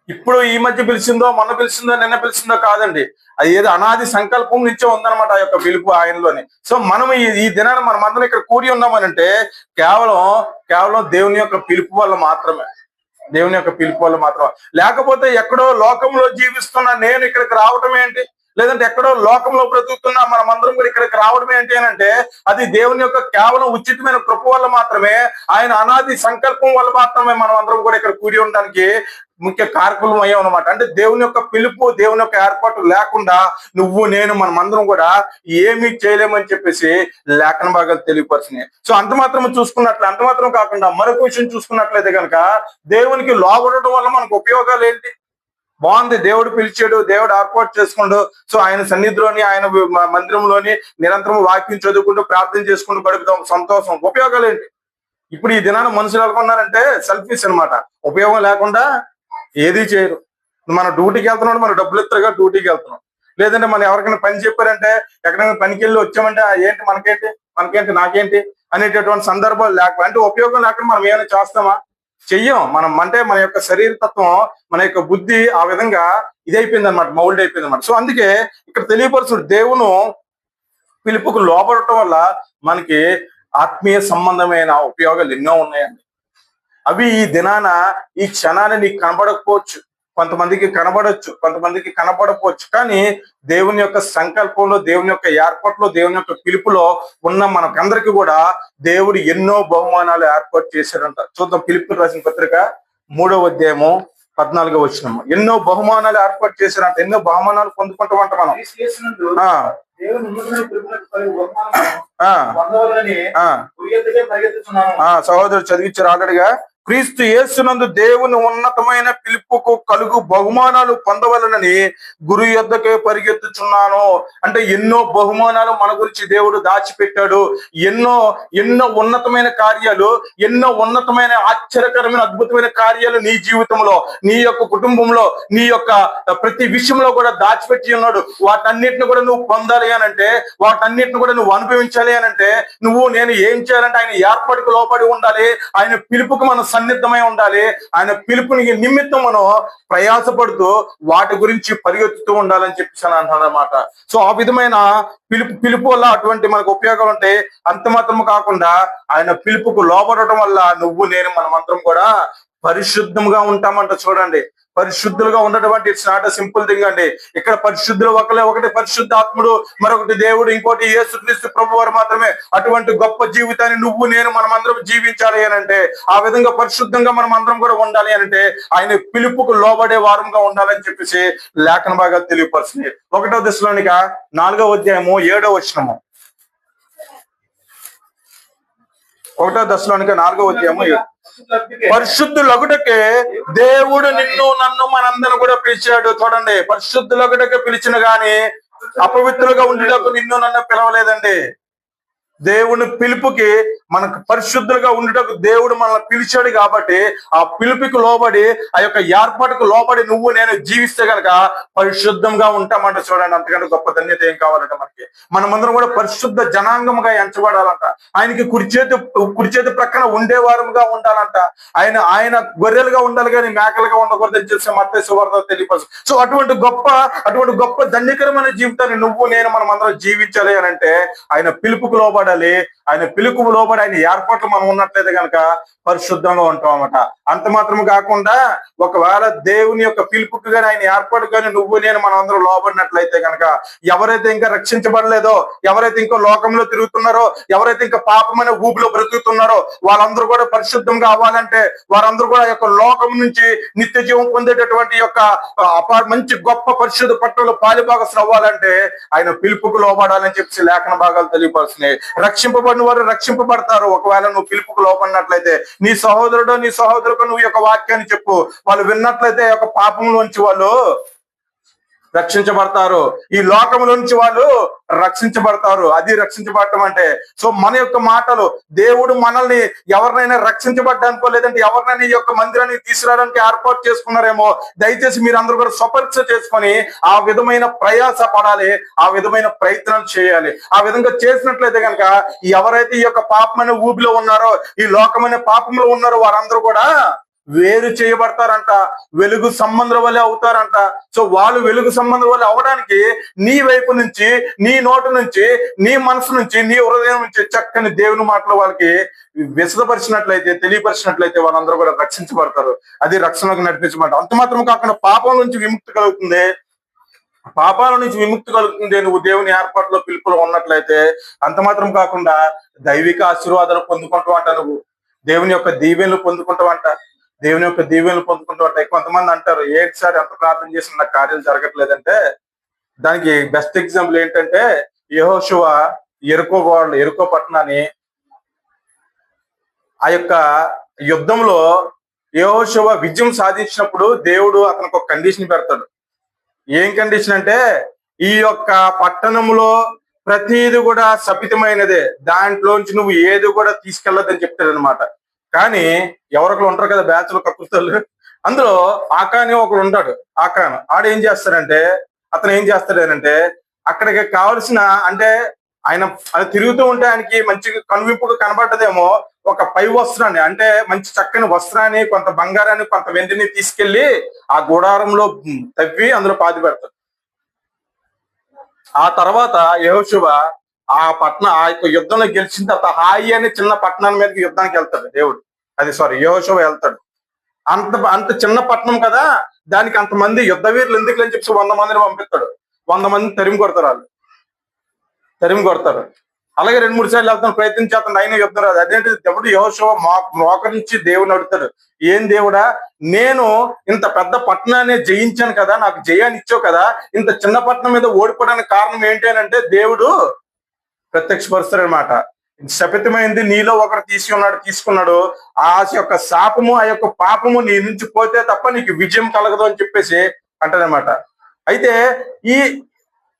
ఇప్పుడు ఈ మధ్య పిలిచిందో, మొన్న పిలిచిందో, నిన్న పిలిచిందో కాదండి. అది ఏదో అనాది సంకల్పం నుంచే ఉందన్నమాట ఆ యొక్క పిలుపు ఆయనలోని. సో మనం ఈ దినాన్ని మనం అందరం ఇక్కడ కూడి ఉన్నామనంటే కేవలం దేవుని యొక్క పిలుపు వల్ల మాత్రమే, దేవుని యొక్క పిలుపు వల్ల మాత్రమే. లేకపోతే ఎక్కడో లోకంలో జీవిస్తున్న నేను ఇక్కడికి రావటం ఏంటి, లేదంటే ఎక్కడో లోకంలో బ్రతుకుతున్నా మనం అందరం కూడా ఇక్కడికి రావడం ఏంటి అని అంటే అది దేవుని యొక్క కేవలం ఉచితమైన కృప వల్ల మాత్రమే, ఆయన అనాది సంకల్పం వల్ల మాత్రమే మనం అందరం కూడా ఇక్కడ కూడి ఉండడానికి ముఖ్య కారకులం అయ్యాం అనమాట. అంటే దేవుని యొక్క పిలుపు, దేవుని యొక్క ఏర్పాటు లేకుండా నువ్వు నేను మనమందరం కూడా ఏమీ చేయలేమని చెప్పేసి లేఖన భాగాలు తెలియపరిచినాయి. సో అంత మాత్రం కాకుండా మరొక విషయం చూసుకున్నట్లయితే కనుక దేవునికి లోబడటం వల్ల మనకు ఉపయోగాలు ఏంటి? బాగుంది, దేవుడు పిలిచాడు, దేవుడు ఏర్పాటు చేసుకుంటూ సో ఆయన సన్నిధిలోని ఆయన మందిరంలోని నిరంతరం వాక్యం చదువుకుంటూ ప్రార్థన చేసుకుంటూ గడుపుతాం, సంతోషం. ఉపయోగాలు ఏంటి? ఇప్పుడు ఈ దినాన మనుషులు అనుకున్నారంటే సెల్ఫీస్ అనమాట, ఉపయోగం లేకుండా ఏది చేయరు. మనం డ్యూటీకి వెళ్తున్నాడు, మనం డబ్బులు ఇస్తారుగా డ్యూటీకి వెళ్తున్నాం. లేదంటే మనం ఎవరికైనా పని చెప్పారంటే ఎక్కడైనా పనికి వెళ్ళి వచ్చామంటే ఏంటి మనకేంటి నాకేంటి అనేటటువంటి సందర్భాలు లేక అంటే ఉపయోగం లేకుండా మనం ఏమైనా చేస్తామా? చెయ్యం. మనం అంటే మన యొక్క శరీర తత్వం, మన యొక్క బుద్ధి ఆ విధంగా ఇదైపోయింది అనమాట, మౌల్డ్ అయిపోయింది అనమాట. సో అందుకే ఇక్కడ తెలియపరుచుడు దేవును పిలుపుకు లోపడటం వల్ల మనకి ఆత్మీయ సంబంధమైన ఉపయోగాలు ఎన్నో ఉన్నాయండి. అవి ఈ దినాన ఈ క్షణాన్ని నీకు కనబడకపోవచ్చు, కొంతమందికి కనబడవచ్చు, కొంతమందికి కనబడకపోవచ్చు. కానీ దేవుని యొక్క సంకల్పంలో, దేవుని యొక్క ఏర్పాటులో, దేవుని యొక్క పిలుపులో ఉన్న మనకందరికీ కూడా దేవుడు ఎన్నో బహుమానాలు ఏర్పాటు చేశాడంట. చూద్దాం, పిలుపు రాసిన పత్రిక 3వ అధ్యాయము 14వ వచనము. ఎన్నో బహుమానాలు ఏర్పాటు చేశారంట, ఎన్నో బహుమానాలు పొందుకుంటామంట మనం. సహోదరుడు చదివించారు ఆల్రెడీగా. క్రీస్తు యేసునందు దేవుని ఉన్నతమైన పిలుపుకు కలుగు బహుమానాలు పొందవలనని గురు యొద్దకే పరిగెత్తుచున్నాను. అంటే ఎన్నో బహుమానాలు మన గురించి దేవుడు దాచిపెట్టాడు. ఎన్నో ఉన్నతమైన కార్యాలు, ఎన్నో ఉన్నతమైన ఆశ్చర్యకరమైన అద్భుతమైన కార్యాలు నీ జీవితంలో, నీ యొక్క కుటుంబంలో, నీ యొక్క ప్రతి విషయంలో కూడా దాచిపెట్టి ఉన్నాడు. వాటన్నిటిని కూడా నువ్వు పొందాలి అనంటే, వాటన్నిటిని కూడా నువ్వు అనుభవించాలి అనంటే నువ్వు నేను ఏం చేయాలంటే ఆయన ఏర్పాటుకు లోపడి ఉండాలి, ఆయన పిలుపుకు మనం సన్నిద్ధమై ఉండాలి, ఆయన పిలుపుని నిమిత్తం మనం ప్రయాసపడుతూ వాటి గురించి పరిగెత్తుతూ ఉండాలని చెప్పేసి అంటాను అనమాట. సో ఆ విధమైన పిలుపు వల్ల అటువంటి మనకు ఉపయోగాలు ఉంటాయి. అంత మాత్రము కాకుండా ఆయన పిలుపుకు లోబడటం వల్ల నువ్వు నేను మనమందరం కూడా పరిశుద్ధంగా ఉంటామంట. చూడండి, పరిశుద్ధులుగా ఉండటం అంటే it's not a simple thing అండి. ఇక్కడ పరిశుద్ధులు ఒకటి పరిశుద్ధాత్ముడు, మరొకటి దేవుడు, ఇంకోటి యేసుక్రీస్తు ప్రభువారు మాత్రమే. అటువంటి గొప్ప జీవితాన్ని నువ్వు నేను మనమందరం జీవించాలి అనంటే, ఆ విధంగా పరిశుద్ధంగా మనం అందరం కూడా ఉండాలి అనంటే ఆయన పిలుపుకు లోబడే వారంగా ఉండాలని చెప్పేసి లేఖన భాగాలు తెలియపరుస్తుంది. 1వ దశలోనిక 4వ అధ్యాయము 7వ వచనము. 1వ దశలోనిక 4వ అధ్యాయము పరిశుద్ధులగుటకే దేవుడు నిన్ను నన్ను మనందరం కూడా పిలిచాడు. చూడండి, పరిశుద్ధులగుటకే పిలిచిన గాని అపవిత్రులుగా ఉండేటప్పుడు నిన్ను నన్ను పిలవలేదండి. దేవుని పిలుపుకి మనకు పరిశుద్ధులుగా ఉండటకు దేవుడు మనల్ని పిలిచాడు కాబట్టి ఆ పిలుపుకి లోబడి, ఆ యొక్క ఏర్పాటుకు లోబడి నువ్వు నేను జీవిస్తే కనుక పరిశుద్ధంగా ఉంటామంట. చూడండి, అంతకంటే గొప్ప ధన్యత ఏం కావాలంట మనకి? మనమందరం కూడా పరిశుద్ధ జనాంగముగా ఎంచబడాలంట. ఆయనకి కుడి చేతి ప్రక్కన ఉండేవారుగా ఉండాలంట. ఆయన గొర్రెలుగా ఉండాలి కానీ మేకలుగా ఉండకూడదని చెప్పి మత్తయి సువార్త తెలియపరచు. సో అటువంటి గొప్ప ధన్యకరమైన జీవితాన్ని నువ్వు నేను మనం అందరం జీవించాలి అని అంటే ఆయన పిలుపుకు లోబడాలి. ఆయన పిలుపుకు లోబడి ఆయన ఏర్పాట్లు మనం ఉన్నట్లయితే కనుక పరిశుద్ధంగా ఉంటాం అన్నమాట. అంత మాత్రం కాకుండా ఒకవేళ దేవుని యొక్క పిలుపుకు కానీ ఆయన ఏర్పాటు కానీ నువ్వు నేను మనం అందరం లోబడినట్లయితే కనుక ఎవరైతే ఇంకా రక్షించబడలేదో, ఎవరైతే ఇంకా లోకంలో తిరుగుతున్నారో, ఎవరైతే ఇంకా పాపమైన ఊపిలో బ్రతుకుతున్నారో వాళ్ళందరూ కూడా పరిశుద్ధంగా అవ్వాలంటే, వారందరూ కూడా యొక్క లోకం నుంచి నిత్య జీవం పొందేటటువంటి యొక్క మంచి గొప్ప పరిశుద్ధ పట్టణంలో పాలిభాగస్తులు అవ్వాలంటే ఆయన పిలుపుకు లోబడాలని చెప్పి లేఖన భాగాలు తెలియపరుస్తున్నాయి. రక్షింపబడిన వారు రక్షింపబడతారు ఒకవేళ నువ్వు పిలుపుకు లోబడినట్లయితే. నీ సహోదరుకు నువ్వు యొక్క వాక్యాన్ని చెప్పు, వాళ్ళు విన్నట్లయితే యొక్క పాపంలోంచి వాళ్ళు రక్షించబడతారు. ఈ లోకముల నుంచి వాళ్ళు రక్షించబడతారు. అది రక్షించబడటం అంటే. సో మన యొక్క మాటలు, దేవుడు మనల్ని ఎవరినైనా రక్షించబడ్డానికో లేదంటే ఎవరినైనా ఈ యొక్క మందిరానికి తీసుకురావడానికి ఏర్పాటు చేసుకున్నారేమో, దయచేసి మీరు అందరూ కూడా స్వపరీక్ష చేసుకొని ఆ విధమైన ప్రయాస పడాలి, ఆ విధమైన ప్రయత్నాలు చేయాలి. ఆ విధంగా చేసినట్లయితే కనుక ఎవరైతే ఈ యొక్క పాపమైన ఊబిలో ఉన్నారో, ఈ లోకమైన పాపంలో ఉన్నారో వారందరూ కూడా వేరు చేయబడతారంట, వెలుగు సంబంధుల వల్లే అవుతారంట. సో వాళ్ళు వెలుగు సంబంధం వల్ల అవడానికి నీ వైపు నుంచి, నీ నోటు నుంచి, నీ మనసు నుంచి, నీ హృదయం నుంచి చక్కని దేవుని మాటలు వాళ్ళకి విశదపరిచినట్లయితే, తెలియపరిచినట్లయితే వాళ్ళందరూ కూడా రక్షించబడతారు. అది రక్షణకు నడిపించబడ్డ. అంత మాత్రం కాకుండా పాపం నుంచి విముక్తి కలుగుతుంది. పాపాల నుంచి విముక్తి కలుగుతుంది నువ్వు దేవుని ఏర్పాటులో పిలుపులో ఉన్నట్లయితే. అంత మాత్రం కాకుండా దైవిక ఆశీర్వాదాలు పొందుకుంటావంట, నువ్వు దేవుని యొక్క దీవెనలు పొందుకుంటావంట, దేవుని యొక్క దీవెనలు పొందుకుంటావంట. కొంతమంది అంటారు, ఏంటి సార్ ఎంత ప్రార్థన చేసిన నాకు కార్యాలు జరగట్లేదంటే, దానికి బెస్ట్ ఎగ్జాంపుల్ ఏంటంటే యెహోషువ ఎరుకో పట్టణాన్ని ఆ యొక్క యుద్ధంలో యెహోషువ విజయం సాధించినప్పుడు దేవుడు అతనికి ఒక కండిషన్ పెడతాడు. ఏం కండిషన్ అంటే, ఈ యొక్క పట్టణంలో ప్రతిది కూడా శపితమైనదే, దాంట్లోంచి నువ్వు ఏది కూడా తీసుకెళ్ళదని చెప్తాడు అనమాట. కానీ ఎవరొకరు ఉంటారు కదా బ్యాచ్లు కక్కుతాళ్ళు, అందులో ఆకాని ఒకడు ఉంటాడు. ఆడు ఏం చేస్తాడంటే, అతను ఏం చేస్తాడంటే అక్కడికి కావలసిన, అంటే ఆయన తిరుగుతూ ఉంటే ఆయనకి మంచి కనువింపుగా కనబడ్డదేమో ఒక పై వస్త్రాన్ని, అంటే మంచి చక్కని వస్త్రాన్ని, కొంత బంగారాన్ని, కొంత వెండిని తీసుకెళ్లి ఆ గుడారంలో తవ్వి అందులో పాతి పెడతాడు. ఆ తర్వాత యెహోషువ ఆ యొక్క యుద్ధంలో గెలిచిన తర్వాత హాయి అనే చిన్న పట్టణాల మీదకి యుద్ధానికి వెళ్తాడు దేవుడు. యెహోషువ వెళ్తాడు. అంత చిన్న పట్టణం కదా, దానికి అంతమంది యుద్ధ వీరులు ఎందుకు అని చెప్పి 100 మందిని పంపిస్తాడు. 100 మందిని తరిమి కొడతారు. అలాగే 2-3 సార్లు వెళ్తాను, ప్రయత్నించేస్తాను, అయినా యుద్ధం రాదు. అదేంటి, దేవుడు యెహోషువ మోకరించి దేవుని అడుగుతాడు, ఏం దేవుడా, నేను ఇంత పెద్ద పట్టణాన్ని జయించాను కదా, నాకు జయాన్ని ఇచ్చావు కదా, ఇంత చిన్న పట్టణం మీద ఓడిపోవడానికి కారణం ఏంటి అని అంటే దేవుడు ప్రత్యక్షపరుస్తాడు అనమాట. శపితమైంది నీలో ఒకరు తీసుకున్నాడు, ఆ యొక్క శాపము, ఆ యొక్క పాపము నీ నుంచి పోతే తప్ప నీకు విజయం కలగదు అని చెప్పేసి అంటాడనమాట. అయితే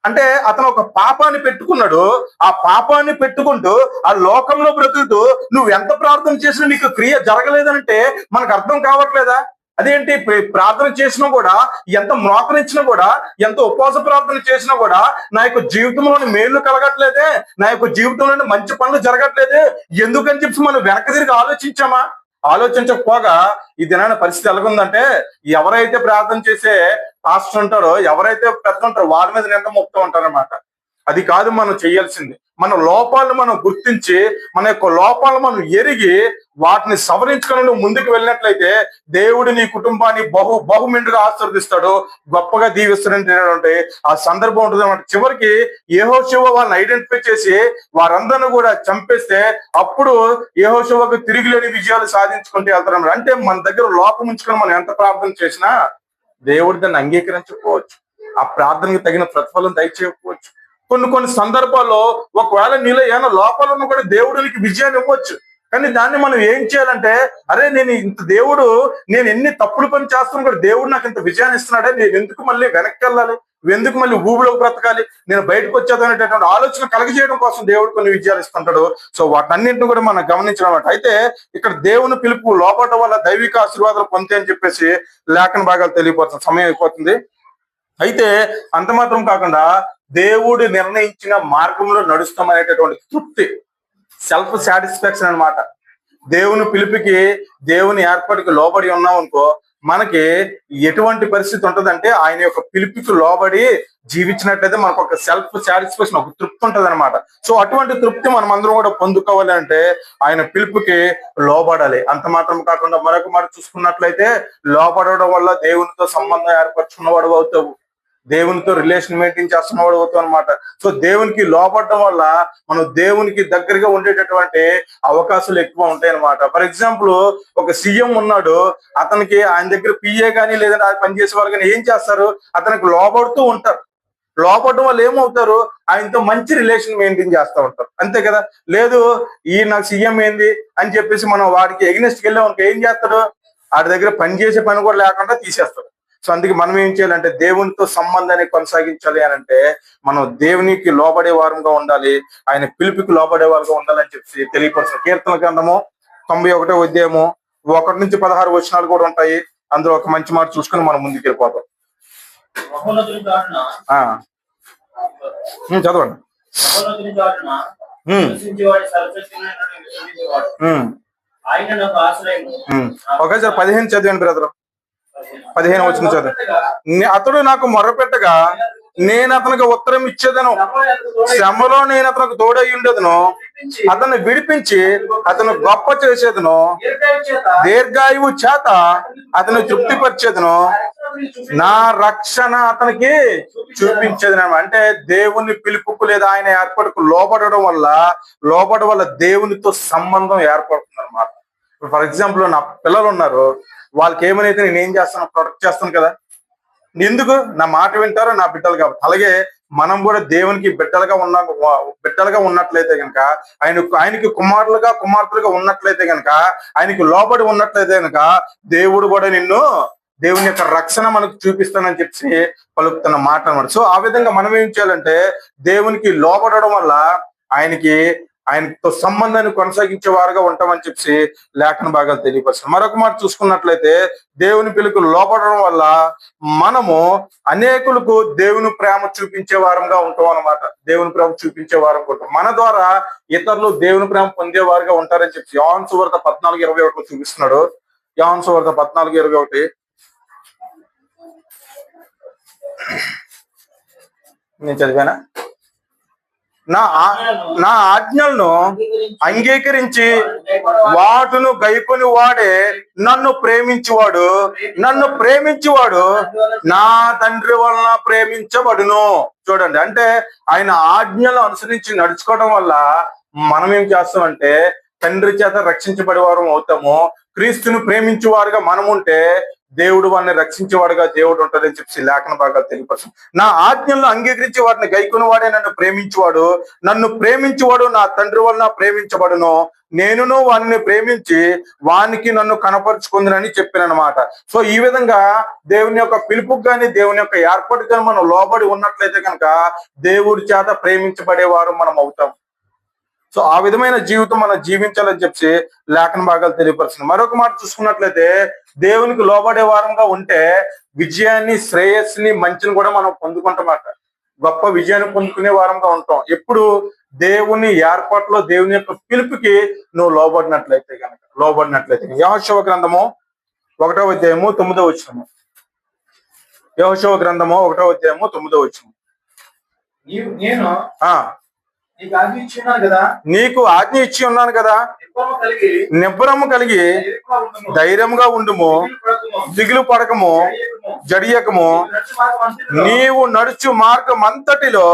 అంటే అతను ఒక పాపాన్ని పెట్టుకున్నాడు. ఆ పాపాన్ని పెట్టుకుంటూ ఆ లోకంలో బ్రతుకుతూ నువ్వు ఎంత ప్రార్థన చేసినా నీకు క్రియ జరగలేదంటే మనకు అర్థం కావట్లేదా? అదేంటి, ప్రార్థన చేసినా కూడా, ఎంత మోకరించినా కూడా, ఎంత ఉపవాస ప్రార్థన చేసినా కూడా నా యొక్క జీవితంలోని మేలు కలగట్లేదే, నా యొక్క జీవితంలోని మంచి పనులు జరగట్లేదే, ఎందుకని చెప్పి మనం వెనక్కి తిరిగి ఆలోచించామా? ఆలోచించకపోగా ఈ దినాన పరిస్థితి ఎలాగుందంటే, ఎవరైతే ప్రార్థన చేసే పాస్టర్ ఉంటారో, ఎవరైతే పెద్ద ఉంటారో వాళ్ళ మీద నింద మోపుతూ ఉంటారన్నమాట. అది కాదు మనం చేయాల్సింది. మన లోపాలను మనం గుర్తించి, మన యొక్క లోపాలను మనం ఎరిగి వాటిని సవరించుకొని నువ్వు ముందుకు వెళ్ళినట్లయితే దేవుడు నీ కుటుంబాన్ని బహుమెండుగా ఆశీర్వదిస్తాడు, గొప్పగా దీవిస్తాడంటే ఆ సందర్భం ఉంటుంది అన్నమాట. చివరికి యెహోషువ వాళ్ళని ఐడెంటిఫై చేసి వారందరిని కూడా చంపేస్తే అప్పుడు యెహోషువకు తిరిగిలేని విజయాలు సాధించుకుంటూ వెళ్తారు. అంటే మన దగ్గర లోపం ఉంచుకొని మనం ఎంత ప్రార్థన చేసినా దేవుడు దాన్ని అంగీకరించకపోవచ్చు, ఆ ప్రార్థనకు తగిన ప్రతిఫలం దయచేయకపోవచ్చు. కొన్ని సందర్భాల్లో ఒకవేళ నీలో ఏమైనా లోపాలు ఉన్నా కూడా దేవుడు నీకు విజయాన్ని ఇవ్వచ్చు. కానీ దాన్ని మనం ఏం చేయాలంటే, అరే నేను ఎన్ని తప్పుడు పని చేస్తున్నా కూడా దేవుడు నాకు ఇంత విజయాన్ని ఇస్తున్నాడే, నేను ఎందుకు మళ్ళీ వెనక్కి వెళ్ళాలి, ఎందుకు మళ్ళీ ఊబిలోకి బ్రతకాలి, నేను బయటకు వచ్చేదనేటటువంటి ఆలోచన కలగజేయడం కోసం దేవుడు కొన్ని విజయాలు ఇస్తుంటాడు. సో వాటన్నింటిని కూడా మనం గమనించడం. అయితే ఇక్కడ దేవుని పిలుపు లోపడటం వల్ల దైవిక ఆశీర్వాదాలు పొందుతాయి అని చెప్పేసి లేఖన భాగాలు తెలియపోతుంది. సమయం అయిపోతుంది. అయితే అంత మాత్రం కాకుండా దేవుడు నిర్ణయించిన మార్గంలో నడుస్తామనేటటువంటి తృప్తి, సెల్ఫ్ సాటిస్ఫాక్షన్ అన్నమాట. దేవుని పిలుపుకి, దేవుని ఏర్పాటుకి లోబడి ఉన్నాం అనుకో, మనకి ఎటువంటి పరిస్థితి ఉంటదంటే, ఆయన యొక్క పిలుపుకి లోబడి జీవించినట్లయితే మనకు ఒక సెల్ఫ్ సాటిస్ఫాక్షన్, ఒక తృప్తి ఉంటది అనమాట. సో అటువంటి తృప్తి మనం అందరం కూడా పొందుకోవాలి అంటే ఆయన పిలుపుకి లోబడాలి. అంత మాత్రం కాకుండా మరొక మాట చూసుకున్నట్లయితే, లోబడడం వల్ల దేవునితో సంబంధం ఏర్పరచుకున్నవాడు అవుతావు, దేవునితో రిలేషన్ మెయింటైన్ చేస్తున్నవాడు అవుతావు అనమాట. సో దేవునికి లోపడడం వల్ల మనం దేవునికి దగ్గరగా ఉండేటటువంటి అవకాశాలు ఎక్కువ ఉంటాయి అనమాట. ఫర్ ఎగ్జాంపుల్, ఒక సీఎం ఉన్నాడు, అతనికి ఆయన దగ్గర పిఏ కానీ లేదంటే ఆయన పనిచేసే వాళ్ళు కానీ ఏం చేస్తారు, అతనికి లోపడుతూ ఉంటారు. లోపడడం వల్ల ఏమవుతారు, ఆయనతో మంచి రిలేషన్ మెయింటైన్ చేస్తూ ఉంటారు, అంతే కదా. లేదు, ఈ నాకు సీఎం ఏంది అని చెప్పేసి మనం వాడికి ఎగ్నెస్ట్కి వెళ్ళాం అనుకో, ఏం చేస్తాడు, వాడి దగ్గర పని చేసే పని కూడా లేకుండా తీసేస్తాడు. సో అందుకే మనం ఏం చేయాలంటే దేవునితో సంబంధాన్ని కొనసాగించాలి అని అంటే మనం దేవునికి లోబడే వారంగా ఉండాలి, ఆయన పిలుపుకి లోబడే వారుగా ఉండాలని చెప్పి తెలియపరుస్తున్న కీర్తన గ్రంథము 91వ అధ్యాయము 1 నుంచి 16 వచనాలు కూడా ఉంటాయి. అందులో ఒక మంచి మాట చూసుకుని మనం ముందుకు వెళ్ళిపోతాం. చదవండి. ఒకసారి 15 చదివండి బ్రదర్. 15 వచ్చిన చదువు. అతడు నాకు మొరపెట్టగా నేను అతనికి ఉత్తరం ఇచ్చేదను, శ్రమలో నేను అతనికి తోడై ఉండేదను, అతను విడిపించి అతను గొప్ప చేసేదను, దీర్ఘాయువు చేత అతను తృప్తిపరిచేదను, నా రక్షణ అతనికి చూపించేదను. అంటే దేవుని పిలుపుకు లేదా ఆయన ఏర్పాటుకు లోబడడం వల్ల దేవునితో సంబంధం ఏర్పడుతుంది అనమాట. ఫర్ ఎగ్జాంపుల్ నా పిల్లలు ఉన్నారు, వాళ్ళకి ఏమైతే నేను ఏం చేస్తాను, ప్రొటెక్ట్ చేస్తాను కదా. ఎందుకు? నా మాట వింటారో నా బిడ్డలు కాబట్టి. అలాగే మనం కూడా దేవునికి బిడ్డలుగా ఉన్నట్లయితే కనుక, ఆయనకి కుమార్తెలుగా ఉన్నట్లయితే కనుక, ఆయనకి లోబడి ఉన్నట్లయితే కనుక దేవుడు కూడా నిన్ను దేవుని యొక్క రక్షణ మనకు చూపిస్తానని చెప్పి పలుకుతున్న మాట అన్నమాట. సో ఆ విధంగా మనం ఏం చేయాలంటే దేవునికి లోబడడం వల్ల ఆయనతో సంబంధాన్ని కొనసాగించే వారుగా ఉంటామని చెప్పి లేఖన భాగాలు తెలియపరుస్తాం. మరొక మాట చూసుకున్నట్లయితే దేవుని పిలుపుకు లోబడడం వల్ల మనము అనేకులకు దేవుని ప్రేమ చూపించే వారంగా ఉంటాం అన్నమాట. దేవుని ప్రేమ చూపించే వారంగా ఉంటాం. మన ద్వారా ఇతరులు దేవుని ప్రేమ పొందేవారుగా ఉంటారని చెప్పి యోహాను సువార్త 14:21 చూపిస్తున్నాడు. యోహాను సువార్త 14:21 నేను చదివానా? నా ఆజ్ఞలను అంగీకరించి వాటును గైకొని వాడే నన్ను ప్రేమించువాడు నా తండ్రి వలన ప్రేమించబడును. చూడండి, అంటే ఆయన ఆజ్ఞలు అనుసరించి నడుచుకోవడం వల్ల మనం ఏం చేస్తామంటే తండ్రి చేత రక్షించబడే వారం అవుతాము. క్రీస్తును ప్రేమించేవారుగా మనం ఉంటే దేవుడు వాడిని రక్షించేవాడుగా దేవుడు ఉంటాడని చెప్పి లేఖన భాగాలు తెలియపరుస్తాం. నా ఆజ్ఞలను అంగీకరించి వాటిని గైకొని వాడే నన్ను ప్రేమించువాడు నా తండ్రి వలన ప్రేమించబడును, నేనును వాడిని ప్రేమించి వానికి నన్ను కనపరుచుకుందని చెప్పినమాట. సో ఈ విధంగా దేవుని యొక్క పిలుపుకు కానీ దేవుని యొక్క ఏర్పాటు కానీ మనం లోబడి ఉన్నట్లయితే కనుక దేవుడి చేత ప్రేమించబడేవారు మనం అవుతాం. సో ఆ విధమైన జీవితం మనం జీవించాలని చెప్పి లేఖన భాగాలు తెలియపరుస్తుంది. మరొక మాట చూసుకున్నట్లయితే దేవునికి లోబడే వారంగా ఉంటే విజయాన్ని, శ్రేయస్సుని, మంచిని కూడా మనం పొందుకుంటామాట. గొప్ప విజయాన్ని పొందుకునే వారంగా ఉంటాం ఎప్పుడు దేవుని ఏర్పాటులో దేవుని యొక్క పిలుపుకి నువ్వు లోబడినట్లయితే కనుక. యెహోషువ గ్రంథము 1వ అధ్యాయము 9వ వచనము. యెహోషువ గ్రంథము 1వ అధ్యాయము 9వ వచనము. నీకు ఆజ్ఞ ఇచ్చి ఉన్నాను కదా, నిబ్బరము కలిగి ధైర్యంగా ఉండుము, దిగులు పడకము, జడియకము. నీవు నడుచు మార్గం అంతటిలో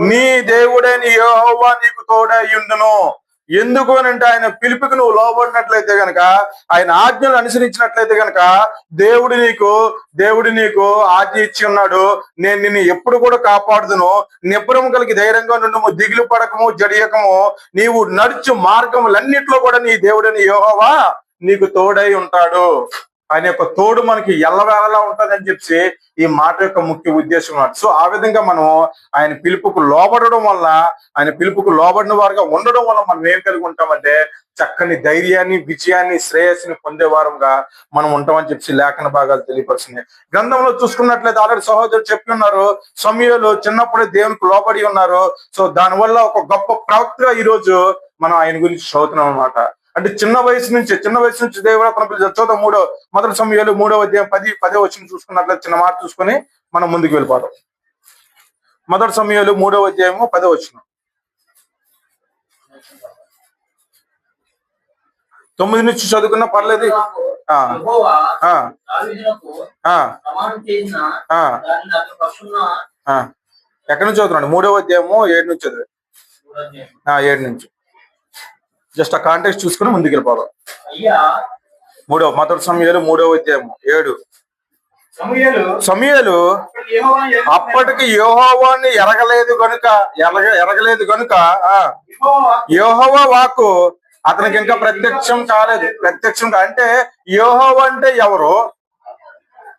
నీ దేవుడైన యెహోవా నీకు తోడై ఉండును. ఎందుకు అనంటే ఆయన పిలుపుకి నువ్వు లోబడినట్లయితే గనక, ఆయన ఆజ్ఞలు అనుసరించినట్లయితే గనక దేవుడు నీకు ఆజ్ఞ ఇచ్చి ఉన్నాడు, నేను నిన్ను ఎప్పుడు కూడా కాపాడుదును, నిబ్బరం కలిగి ధైర్యంగా నుండుము, దిగులు పడకము, జడియకము. నీవు నడుచు మార్గములన్నిట్లో కూడా నీ దేవుడని యెహోవా నీకు తోడై ఉంటాడు. ఆయన యొక్క తోడు మనకి ఎల్లవేళలా ఉంటుందని చెప్పి ఈ మాట యొక్క ముఖ్య ఉద్దేశం. సో ఆ విధంగా మనం ఆయన పిలుపుకు లోబడడం వల్ల, ఆయన పిలుపుకు లోబడిన వారుగా ఉండడం వల్ల మనం ఏం కలిగి ఉంటామంటే చక్కని ధైర్యాన్ని, విజయాన్ని, శ్రేయస్సుని పొందేవారంగా మనం ఉంటామని చెప్పి లేఖన భాగాలు తెలియపరుస్తున్నాయి. గ్రంథంలో చూసుకున్నట్లయితే ఆల్రెడీ సహోదరుడు చెప్పి ఉన్నారు, సమూయేలు చిన్నప్పుడే దేవునికి లోబడి ఉన్నారు. సో దానివల్ల ఒక గొప్ప ప్రవక్తగా ఈ రోజు మనం ఆయన గురించి చదువుతున్నాం అన్నమాట. అంటే చిన్న వయసు నుంచి దేవుడు అతను చూద్దాం. మొదటి సమూయేలు 3వ అధ్యాయం 10వ వచనం చూసుకున్నట్లయితే చిన్న మాట చూసుకొని మనం ముందుకు వెళ్ళిపోతాం. మొదటి సమూయేలు 3వ అధ్యాయము 10వ వచనం. 9 నుంచి చదువుకున్నా పర్లేదు. ఎక్కడి నుంచి చదువుతున్నాడు? 3వ అధ్యాయము 7 నుంచి చదివే. 7 నుంచి జస్ట్ ఆ కాంటెక్స్ట్ చూసుకుని ముందుకు వెళ్ళిపోదాం. మొదటి సమూయేలు 3వ అధ్యాయము 7. సమూయేలు అప్పటికి యెహోవాని ఎరగలేదు గనుక యెహోవా వాక్కు అతనికి ఇంకా ప్రత్యక్షం కాలేదు. అంటే యెహోవా అంటే ఎవరు?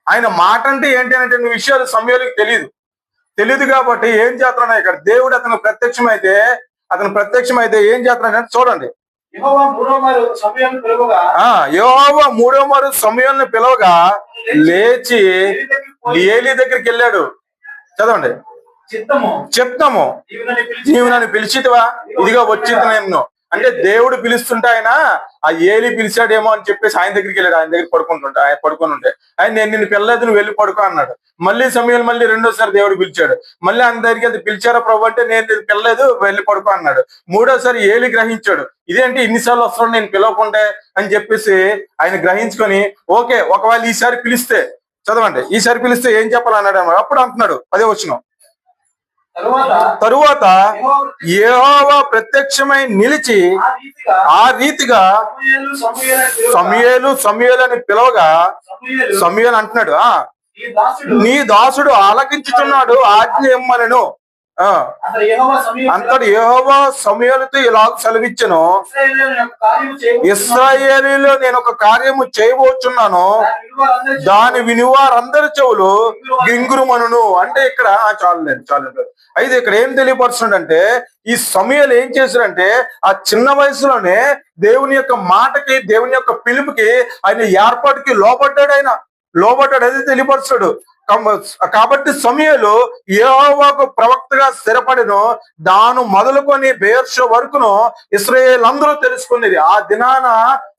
ఆయన మాట అంటే ఏంటి అంటే విషయాలు సమయాలకు తెలియదు కాబట్టి ఏం చేస్తున్నాడు ఇక్కడ దేవుడు అతను ప్రత్యక్షమైతే ఏం చేస్తున్నాడు చూడండి. యెహోవా మూడో మారు సమయాన్ని పిలవగా లేచి ఏలీ దగ్గరికి వెళ్ళాడు. చదవండి. చిత్తము నీవు నన్ను పిలిచితివా, ఇదిగా వచ్చింది నేను. అంటే దేవుడు పిలుస్తుంటే ఆయన ఆ ఏలి పిలిచాడేమో అని చెప్పేసి ఆయన దగ్గరికి వెళ్ళాడు. ఆయన దగ్గర పడుకొని ఉంటే ఆయన నేను నిన్ను పిల్లలేదు, నువ్వు వెళ్ళి పడుకో అన్నాడు. మళ్ళీ సమయం మళ్ళీ రెండోసారి దేవుడు పిలిచాడు. మళ్ళీ ఆయన దగ్గరికి వెళ్తే పిలిచారా ప్రభు అంటే నేను నిన్ను పిల్లలేదు, వెళ్ళి పడుకో అన్నాడు. మూడోసారి ఏలి గ్రహించాడు, ఇదేంటి ఇన్నిసార్లు వస్తున్నాడు నేను పిలవకుంటే అని చెప్పేసి ఆయన గ్రహించుకొని ఓకే ఒకవేళ ఈసారి పిలిస్తే, చదవండి, ఈసారి పిలిస్తే ఏం చెప్పాలన్నాడు అన్నాడు. అప్పుడు అంటున్నాడు 10వ వచనం, తరువాత యెహోవా ప్రత్యక్షమై నిలిచి ఆ రీతిగా సమూయేలు అని పిలవగా సమూయేలు అంటున్నాడు, నీ దాసుడు ఆలకించుచున్నాడు, ఆజ్ఞ ఇమ్మనెను. అంతటి యెహోవా సమూయేలుతో ఇలా సెలవిచ్చెను, ఇశ్రాయేలీలో నేను ఒక కార్యము చేయబోచున్నాను, దాని వినివారందరి చెవులు గింగురుమనును. అంటే ఇక్కడ చాలు అయితే ఇక్కడ ఏం తెలియపరుస్తున్నాడంటే ఈ సమూయేలు ఏం చేశాడంటే ఆ చిన్న వయసులోనే దేవుని యొక్క మాటకి, దేవుని యొక్క పిలుపుకి, ఆయన ఏర్పాటుకి లోబడ్డాడు. అది తెలియపరుస్తాడు. కాబట్టి సమూయేలు యెహోవాకు ప్రవక్తగా స్థిరపడిను. దాను మొదలుకొని బెయేర్షెబా వరకును ఇశ్రాయేలు అందరూ తెలుసుకునేది. ఆ దినాన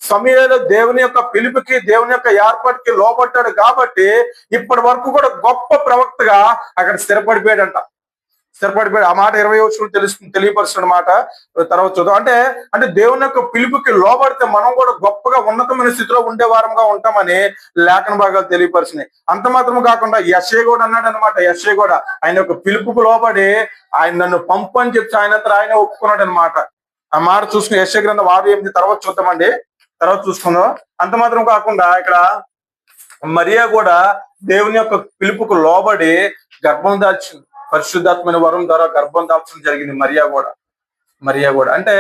సమూయేలు దేవుని యొక్క పిలుపుకి, దేవుని యొక్క ఏర్పాటుకి లోబడ్డాడు కాబట్టి ఇప్పటి వరకు కూడా గొప్ప ప్రవక్తగా అక్కడ స్థిరపడిపోయాడంట. ఆ మాట 20వ వచనం తెలియపరుస్తున్న మాట తర్వాత చూద్దాం. అంటే దేవుని యొక్క పిలుపుకి లోబడితే మనం కూడా గొప్పగా ఉన్నతమైన స్థితిలో ఉండే వారంగా ఉంటామని లేఖన భాగాలు తెలియపరిచినాయి. అంత మాత్రం కాకుండా యెషయా కూడా అన్నాడు అనమాట. యెషయా కూడా ఆయన యొక్క పిలుపుకు లోబడి ఆయన నన్ను పంపు అని చెప్పి ఆయన ఒప్పుకున్నాడు అనమాట. ఆ మాట చూసుకుని యెషయా గ్రంథం 6:8 తర్వాత చూద్దామండి, తర్వాత చూసుకుందాం. అంత మాత్రం కాకుండా ఇక్కడ మరియా కూడా దేవుని యొక్క పిలుపుకు లోబడి గర్భం దాల్చింది. పరిశుద్ధాత్మైన వరం ద్వారా గర్భం దాల్చడం జరిగింది మరియా కూడా. అంటే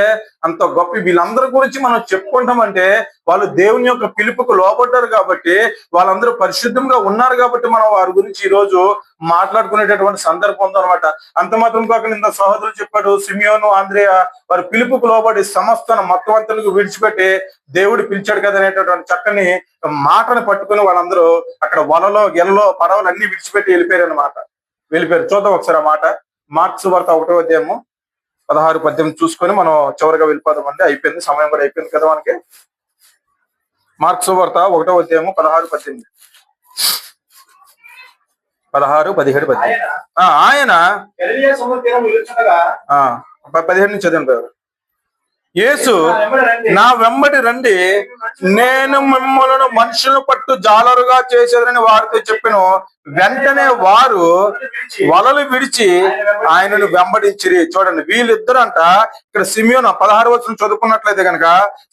అంత గొప్ప. వీళ్ళందరి గురించి మనం చెప్పుకుంటామంటే వాళ్ళు దేవుని యొక్క పిలుపుకు లోబడ్డారు కాబట్టి, వాళ్ళందరూ పరిశుద్ధంగా ఉన్నారు కాబట్టి మనం వారి గురించి ఈ రోజు మాట్లాడుకునేటటువంటి సందర్భం ఉందన్నమాట. అంత మాత్రం కాకుండా ఇంత సహోదరులు చెప్పాడు, సిమియోను, ఆంద్రేయ వారి పిలుపుకు లోబడి సమస్త మొత్తం అంతకు విడిచిపెట్టి దేవుడు పిలిచాడు కదా అనేటటువంటి చక్కని మాటను పట్టుకుని వాళ్ళందరూ అక్కడ వలలో గెలలో పడవలు అన్ని విడిచిపెట్టి వెళ్ళిపోయారు. చూద్దాం ఒకసారి ఆ మాట. మార్క్స్ వార్త 1వ అధ్యాయము 16-18 చూసుకొని మనం చివరిగా వెళ్ళిపోదామండి. అయిపోయింది, సమయం కూడా అయిపోయింది కదా మనకి. మార్క్స్ వార్త 1వ అధ్యాయము 16-18 ఆయన 17 నుంచి చదివాను. యేసు నా వెంబడి రండి, నేను మిమ్మల్ని మనుషులను పట్టు జాలరుగా చేసేదని వారితో చెప్పిన వెంటనే వారు వలలు విడిచి ఆయనను వెంబడించిరి. చూడండి, వీళ్ళిద్దరంట ఇక్కడ సిమియోను 16వ వచనం చదువుకున్నట్లయితే కనుక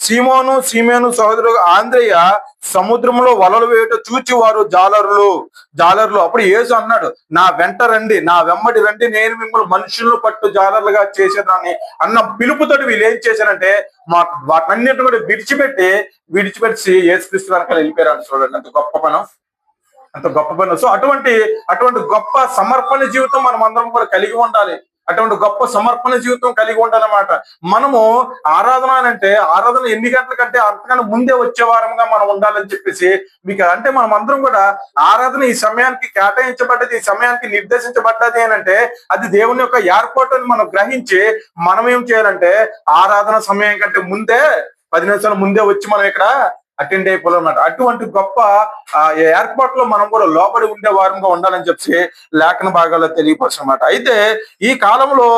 సిమియోను సహోదరుడు ఆంద్రేయ సముద్రంలో వలలు వేయట చూచి వారు జాలరులు. అప్పుడు యేసు అన్నాడు, నా వెంట రండి, నా వెంబడి రండి, నేను మిమ్మల్ని మనుషులను పట్టు జాలరులుగా చేసేదాన్ని అన్న పిలుపుతోటి వీళ్ళు ఏం చేశారంటే వాటన్నిటిని కూడా విడిచిపెట్టి యేసుక్రీస్తు వెనకాల వెళ్ళిపోయారు. చూడండి, అంత గొప్ప పని. సో అటువంటి గొప్ప సమర్పణ జీవితం మనం అందరం కూడా కలిగి ఉండాలి. అటువంటి గొప్ప సమర్పణ జీవితం కలిగి ఉండాలన్నమాట. మనము ఆరాధన ఎన్ని గంటలకంటే అంతకన్నా ముందే వచ్చే వారంగా మనం ఉండాలని చెప్పేసి మీకు అంటే మనం అందరం కూడా ఆరాధన ఈ సమయానికి కేటాయించబడ్డది, ఈ సమయానికి నిర్దేశించబడ్డది అంటే అది దేవుని యొక్క ఏర్పాటుని మనం గ్రహించి మనం ఏం చేయాలంటే ఆరాధన సమయం కంటే ముందే 10 నిమిషాల ముందే వచ్చి మనం ఇక్కడ అటెండ్ అయిపోవాలన్నమాట. అటువంటి గొప్ప ఏర్పాట్లో మనం కూడా లోబడి ఉండే వారంగా ఉండాలని చెప్పి లేఖన భాగాల్లో తెలియపరచనమాట. అయితే ఈ కాలంలో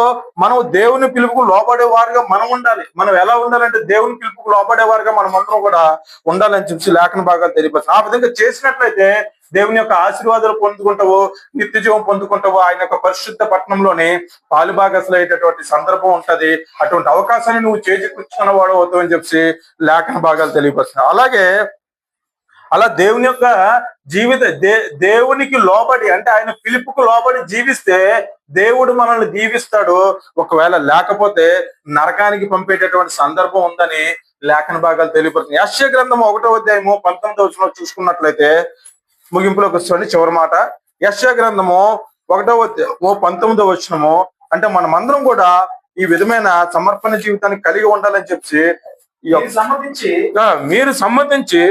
మనం దేవుని పిలుపుకు లోబడే వారుగా మనం ఉండాలి. మనం ఎలా ఉండాలంటే దేవుని పిలుపుకు లోబడే వారుగా మనం అందరం కూడా ఉండాలని చెప్పి లేఖన భాగాలు తెలియపరచు. ఆ విధంగా చేసినట్లయితే దేవుని యొక్క ఆశీర్వాదాలు పొందుకుంటావు, నిత్య జీవం పొందుకుంటావు, ఆయన యొక్క పరిశుద్ధ పట్టణంలోని పాలుభాగస్సులు అయ్యేటటువంటి సందర్భం ఉంటది. అటువంటి అవకాశాన్ని నువ్వు చేజిక్కుంచుకున్న వాడు అవుతావు అని చెప్పి లేఖన భాగాలు తెలియపరుస్తున్నావు. అలాగే అలా దేవుని యొక్క దేవునికి లోబడి అంటే ఆయన పిలుపుకు లోబడి జీవిస్తే దేవుడు మనల్ని దీవిస్తాడు. ఒకవేళ లేకపోతే నరకానికి పంపేటటువంటి సందర్భం ఉందని లేఖన భాగాలు తెలియపరుస్తున్నాయి. యెషయా గ్రంథం 1వ అధ్యాయము 19వ వచనంలో చూసుకున్నట్లయితే ముగింపులోకి వస్తుంది చివరి మాట. యెషయా గ్రంథము 19వ వచనము. అంటే మనమందరం కూడా ఈ విధమైన సమర్పణ జీవితాన్ని కలిగి ఉండాలని చెప్పి మీరు సమ్మతించి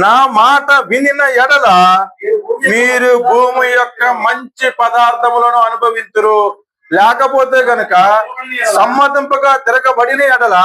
నా మాట వినిన ఎడల మీరు భూమి యొక్క మంచి పదార్థములను అనుభవింతురు. లేకపోతే గనక సమ్మతింపగా తిరగబడిన ఎడల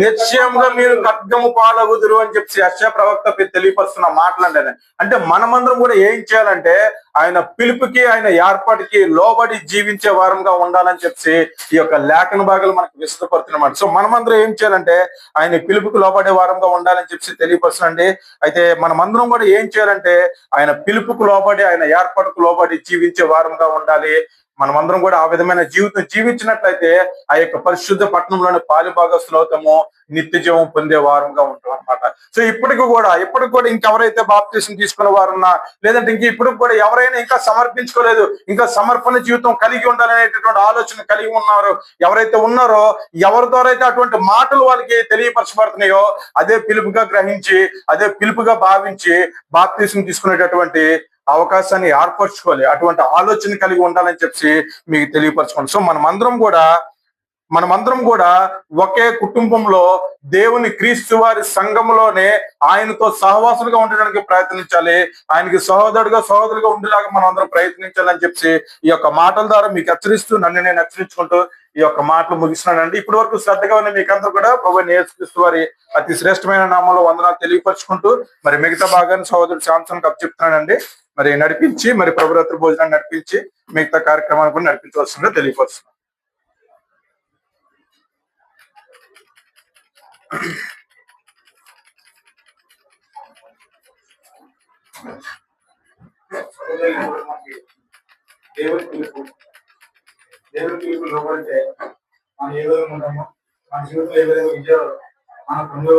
నిశ్చయంగా మీరు ఖడ్గము పాలగుదురు అని చెప్పి యెషయా ప్రవక్త తెలియపరుస్తున్న మాటలండి. అంటే మనమందరం కూడా ఏం చేయాలంటే ఆయన పిలుపుకి ఆయన ఏర్పాటుకి లోబడి జీవించే వారంగా ఉండాలని చెప్పి ఈ యొక్క లేఖన భాగాలు మనకు విస్తృతపడుతున్నమాట. సో మనమందరం ఏం చేయాలంటే ఆయన పిలుపుకి లోబడే వారంగా ఉండాలని చెప్పి తెలియపరుస్తుందండి. అయితే మనమందరం కూడా ఏం చేయాలంటే ఆయన పిలుపుకు లోబడి ఆయన ఏర్పాటుకు లోబడి జీవించే వారంగా ఉండాలి. మనమందరం కూడా ఆ విధమైన జీవితం జీవించినట్లయితే ఆ యొక్క పరిశుద్ధ పట్టణంలోని పాలుభాగస్తులు అవుతాము, నిత్య జీవం పొందే వారంగా ఉంటాం అనమాట. సో ఇప్పటికి కూడా ఇంకెవరైతే బాప్తిసం తీసుకున్న వారున్నా, లేదంటే ఇప్పటికి కూడా ఎవరైనా ఇంకా సమర్పించుకోలేదు, ఇంకా సమర్పణ జీవితం కలిగి ఉండాలనేటటువంటి ఆలోచన కలిగి ఉన్నారు, ఎవరైతే ఉన్నారో, ఎవరి ద్వారా అయితే అటువంటి మాటలు వాళ్ళకి తెలియపరచబడుతున్నాయో అదే పిలుపుగా గ్రహించి, అదే పిలుపుగా భావించి బాప్తిసం తీసుకునేటటువంటి అవకాశాన్ని ఏర్పరచుకోవాలి. అటువంటి ఆలోచన కలిగి ఉండాలని చెప్పి మీకు తెలియపరచుకోండి. సో మనమందరం కూడా ఒకే కుటుంబంలో దేవుని క్రీస్తు వారి సంఘంలోనే ఆయనతో సహవాసులుగా ఉండడానికి ప్రయత్నించాలి. ఆయనకి సహోదరుగా ఉండేలాగా మనం అందరం ప్రయత్నించాలని చెప్పి ఈ యొక్క మాటల ద్వారా మీకు హెచ్చరిస్తూ, నన్ను నేను హెచ్చరించుకుంటూ ఈ యొక్క మాటలు ముగిస్తున్నానండి. ఇప్పటి వరకు శ్రద్ధగా ఉన్న మీకందరూ కూడా ప్రభువైన యేసుక్రీస్తు వారి అతి శ్రేష్టమైన నామంలో వందనాలు తెలియపరచుకుంటూ మరి మిగతా భాగాన్ని సహోదరుడు శాంసన్ కప్ చెప్తున్నానండి. మరి నడిపించి, మరి ప్రభురాత్రి భోజనాన్ని నడిపించి మిగతా కార్యక్రమాన్ని కూడా నడిపించవలసిందిగా తెలియపరుస్తున్నాను. దేవుడి పిలుపు లోపడితే మనం ఏ విధంగా ఉంటామో, మన జీవితంలో ఏ విధంగా విజయాలు మనకు